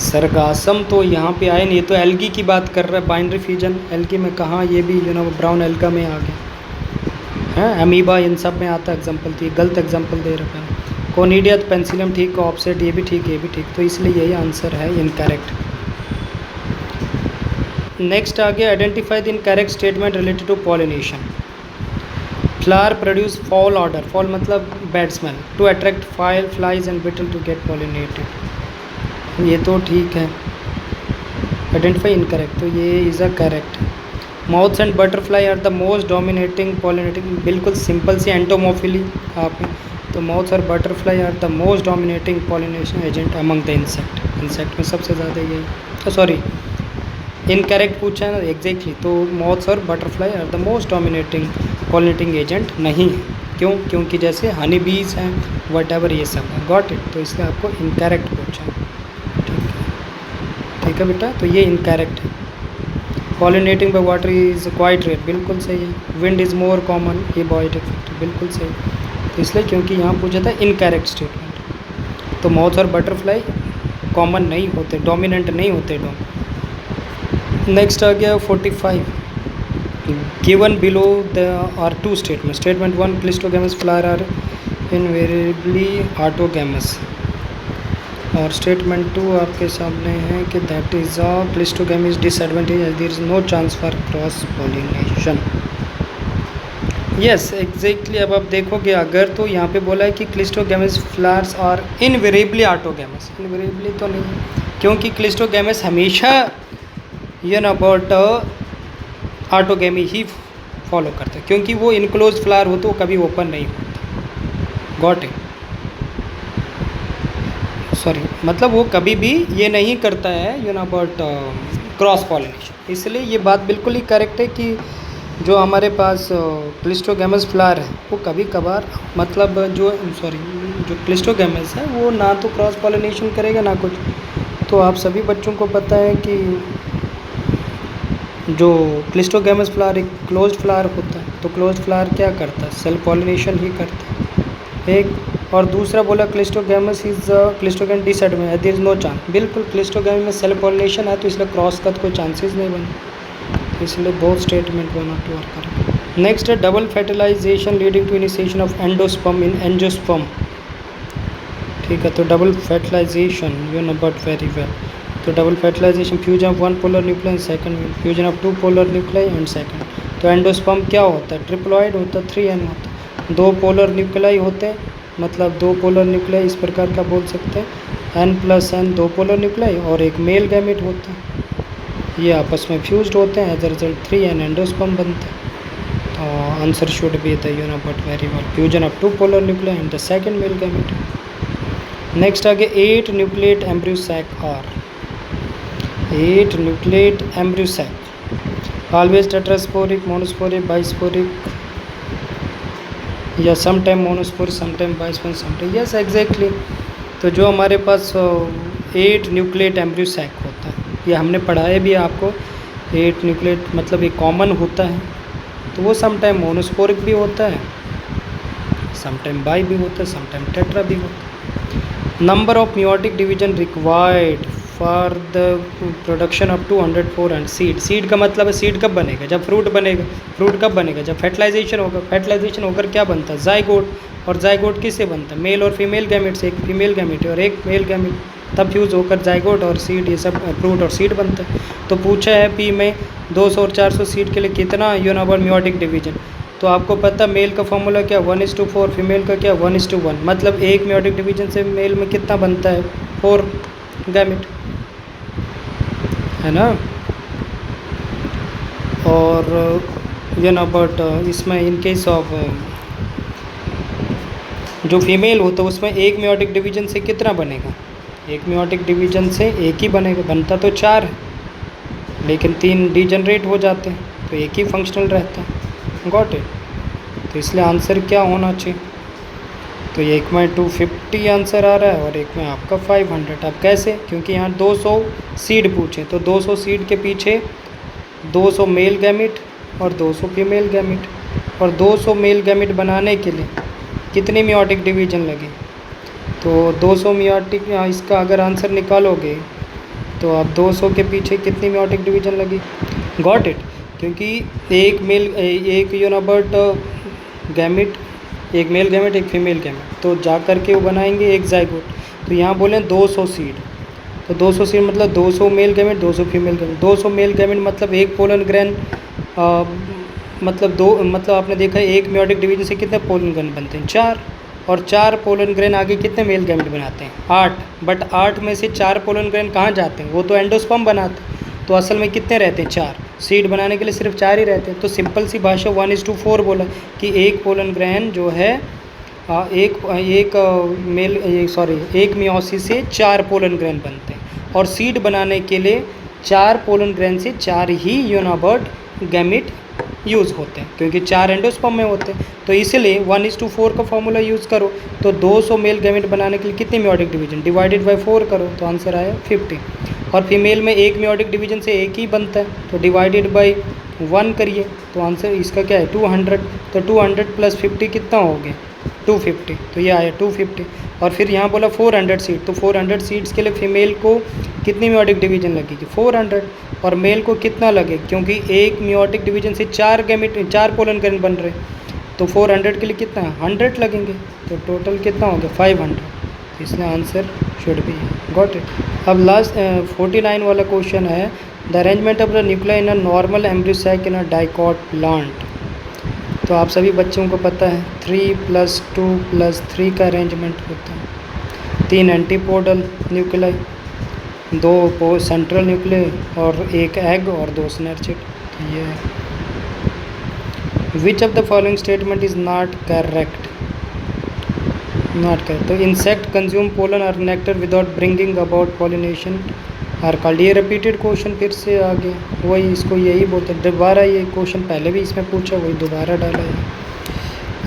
सरगासम तो यहाँ पे आए नहीं, तो एल्गी की बात कर रहा है। बाइनरी फ्यूजन एल्गी में कहाँ, ये भी ब्राउन एल्गा में आ गया है, अमीबा इन सब में आता है एग्जाम्पल, तो ये गलत एग्जाम्पल दे रखा है। कोनिडिया पेंसिलम ठीक, ऑफसेट ये भी ठीक, ये भी ठीक, तो इसलिए यही आंसर है इनकरेक्ट। नेक्स्ट आगे identify the incorrect statement related to pollination. Flower produce foul odour, foul मतलब bad smell, to attract flies and beetle to get pollinated, ये तो ठीक है। आइडेंटिफाई इनकरेक्ट, तो ये is a correct. Moths and butterfly are the most dominating pollinating, बिल्कुल simple see entomophily आप, तो माउथ्स और butterfly are the most dominating pollination agent among the insect, insect में सबसे ज़्यादा यही, तो सॉरी इनकरेक्ट पूछा है ना एग्जैक्टली, तो माउथ्स और butterfly are the most dominating pollinating agent नहीं है। क्यों, क्योंकि जैसे हनी बीज हैं वट एवर ये सब है, गॉट इट, तो इसलिए आपको इनकरेक्ट पूछा है। ठीक है बेटा, तो ये इनकरेक्ट है। Pollinating by water is quite rare, बिल्कुल सही है। विंड इज़ मोर कॉमन, ये बॉयड इफेक्ट, बिल्कुल सही, तो इसलिए क्योंकि यहाँ पूछा था इनकरेक्ट स्टेटमेंट, तो माउथ और बटरफ्लाई कॉमन नहीं होते, डोमिनेंट नहीं होते। नेक्स्ट आ गया 45, given below the are two statement. Statement 1 cleistogamous flower are invariably autogamous, और स्टेटमेंट 2 आपके सामने है कि that is a cleistogamous disadvantage as there is no chance for cross pollination. Yes exactly, अब आप देखोगे अगर, तो यहाँ पे बोला है कि cleistogamous flowers are invariably autogamous, invariably तो नहीं, क्योंकि क्लिस्टोगैमस हमेशा अबाउट ऑटोगैमी ही फॉलो करता है, क्योंकि वो इनक्लोज फ्लावर हो तो कभी ओपन नहीं होता, गॉट इट, सॉरी मतलब वो कभी भी ये नहीं करता है अबाउट क्रॉस पॉलिनेशन। इसलिए ये बात बिल्कुल ही करेक्ट है कि जो हमारे पास क्लिस्टोगैमस फ्लावर है वो कभी कभार, मतलब जो क्लिस्टोगैमस है वो ना तो क्रॉस पॉलिनेशन करेगा ना कुछ। तो आप सभी बच्चों को पता है कि जो क्लिस्टोगैमस फ्लावर एक क्लोज फ्लावर होता है, तो क्लोज फ्लावर क्या करता है, सेल्फ पॉलिनेशन ही करता है एक। और दूसरा बोला cleistogamous is cleistogamy disadvantage, there is no chance, बिल्कुल क्लिस्टोगैम में सेल्फ पॉलिनेशन है तो इसलिए क्रॉस का कोई चांसेस नहीं बने, इसलिए बहुत स्टेटमेंट वन और 2 आर करेक्ट। नेक्स्ट है double fertilization leading to initiation of endosperm in angiosperm. ठीक है, तो double fertilization you know but very well, तो double fertilization fusion of 1 polar nucleus and second fusion of 2 polar nucleus and second. तो endosperm क्या होता है, triploid होता है, 3n होता है, 2 पोलर न्यूक्लियाई होते हैं मतलब 2 पोलर न्यूक्लियाई इस प्रकार का बोल सकते हैं। N+N 2 पोलर न्यूक्लियाई और एक मेल गैमेट होता है, ये आपस में फ्यूज्ड होते हैं, as a result 3N endosperm बनते हैं। तो answer should be the but very well fusion of 2 polar nuclei in the second male gamete. Next आगे 8 nucleate embryo sac are, 8 nucleate embryo sac always tetrasporic, monosporic, bisporic या sometime monosporic, sometime bisporic, sometime yes exactly. तो जो हमारे पास 8 nucleate embryo sac होता है, ये हमने पढ़ाया भी है आपको। 8 न्यूक्लिएट मतलब एक कॉमन होता है, तो वो समटाइम मोनोस्पोरिक भी होता है, समटाइम बाई भी होता है, समटाइम टेट्रा भी होता है। Number of meiotic division required for the production of 204 and seed, seed का मतलब है सीड कब बनेगा, जब फ्रूट बनेगा, फ्रूट कब बनेगा, जब फर्टिलाइजेशन होगा, फर्टिलाइजेशन होकर क्या बनता है, जाइगोट, और जाइगोट किससे बनता है, मेल और फीमेल गैमेट से, एक फीमेल गैमेट और एक मेल गैमेट, तब फ्यूज़ होकर जाइगोट और सीड, ये सब फ्रूट और सीड बनता है। तो पूछा है पी में 200 और 400 सीड के लिए कितना यूनिवर्सल मियोटिक डिवीजन, तो आपको पता मेल का फॉर्मूला क्या 1:4, फीमेल का क्या 1:1, मतलब एक मियोटिक डिवीजन से मेल में कितना बनता है 4 गैमेट, है ना। और बट इसमें इन केस ऑफ जो फीमेल होता है उसमें एक मियोटिक डिवीजन से कितना बनेगा, एक मियोटिक डिवीजन से एक ही बनेगा, बनता तो 4 है लेकिन 3 डिजनरेट हो जाते हैं, तो एक ही फंक्शनल रहता है। Got it. तो इसलिए आंसर क्या होना चाहिए, तो एक में 250 आंसर आ रहा है और एक में आपका 500। अब कैसे, क्योंकि यहाँ 200 सीड पूछे, तो 200 सीड के पीछे 200 मेल गैमेट और 200 फीमेल गैमेट, और 200 मेल गैमेट बनाने के लिए कितनी मियोटिक डिवीजन लगे, तो 200 मियोटिक, इसका अगर आंसर निकालोगे तो आप 200 के पीछे कितनी मियोटिक डिवीजन लगी। Got it. क्योंकि एक मेल, एक यूनिवर्ट गैमेट, एक मेल गैमेट एक फीमेल गैमेट, तो जा कर के वो बनाएंगे एक जाइगोट। तो यहाँ बोले 200 सीड, तो 200 सीड मतलब 200 male gamete 200 female gamete. 200 male gamete मतलब एक पोलन ग्रेन, मतलब आपने देखा है एक मियोटिक डिवीजन से कितने पोलन ग्रेन बनते हैं 4, और 4 पोलन ग्रेन आगे कितने मेल गैमेट बनाते हैं 8, बट 8 में से 4 पोलन ग्रेन कहाँ जाते हैं, वो तो एंडोस्पर्म बनाते हैं, तो असल में कितने रहते हैं 4, सीड बनाने के लिए सिर्फ 4 ही रहते हैं। तो सिंपल सी भाषा 1:4 बोला कि एक पोलन ग्रेन जो है एक मियोसिस से 4 पोलन ग्रेन बनते हैं, और सीड बनाने के लिए 4 पोलन ग्रेन से 4 ही यूनिवर्ट गैमेट यूज़ होते हैं, क्योंकि 4 एंडोस्पर्म में होते हैं। तो इसलिए 1:4 का फॉर्मूला यूज़ करो, तो 200 मेल गैमेट बनाने के लिए कितनी मियोटिक डिवीजन, डिवाइडेड बाय 4 करो, तो आंसर आया 50। और फीमेल में एक मियोटिक डिवीजन से एक ही बनता है, तो डिवाइडेड बाय 1 करिए, तो आंसर इसका क्या है 200। तो 200 + 50 कितना हो गया 250, तो ये आया 250। और फिर यहाँ बोला 400 सीड, तो 400 सीड्स के लिए फीमेल को कितनी मियोटिक डिवीजन लगेगी 400, और मेल को कितना लगे, क्योंकि एक मियोटिक डिवीजन से 4 गैमेट 4 पोलन ग्रेन बन रहे, तो 400 के लिए कितना 100 लगेंगे, तो टोटल कितना हो गया 500। इसलिए answer should be, got it. अब लास्ट 49 वाला क्वेश्चन है, the arrangement of the nuclei in a normal embryo sac in a dicot plant. तो आप सभी बच्चों को पता है 3 + 2 + 3 का अरेंजमेंट होता है, 3 एंटीपोडल न्यूक्लियाई, 2 सेंट्रल न्यूक्लियाई और 1 एग और 2 सिनर्जिड। ये which of the following statement is not correct, तो इंसेक्ट कंज्यूम पोलन और nectar without bringing about pollination are called. ये रिपीटेड क्वेश्चन फिर से आ गया, वही इसको यही बोलते हैं, दोबारा ये क्वेश्चन पहले भी इसमें पूछा, वही दोबारा डाला है।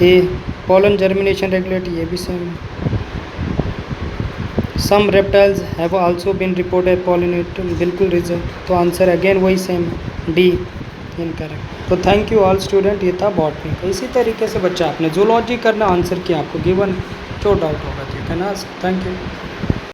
ये पोलन जर्मिनेशन रेगुलेट, ये भी सेम है। Some reptiles have also been reported pollinate, बिल्कुल रीजन, तो आंसर अगेन वही सेम डी इनकरेक्ट। तो थैंक यू ऑल स्टूडेंट, ये था बॉटनी का। इसी तरीके से बच्चा आपने जूलॉजी करना, आंसर किया आपको गिवन, जो डाउट होगा ठीक है ना। Thank you.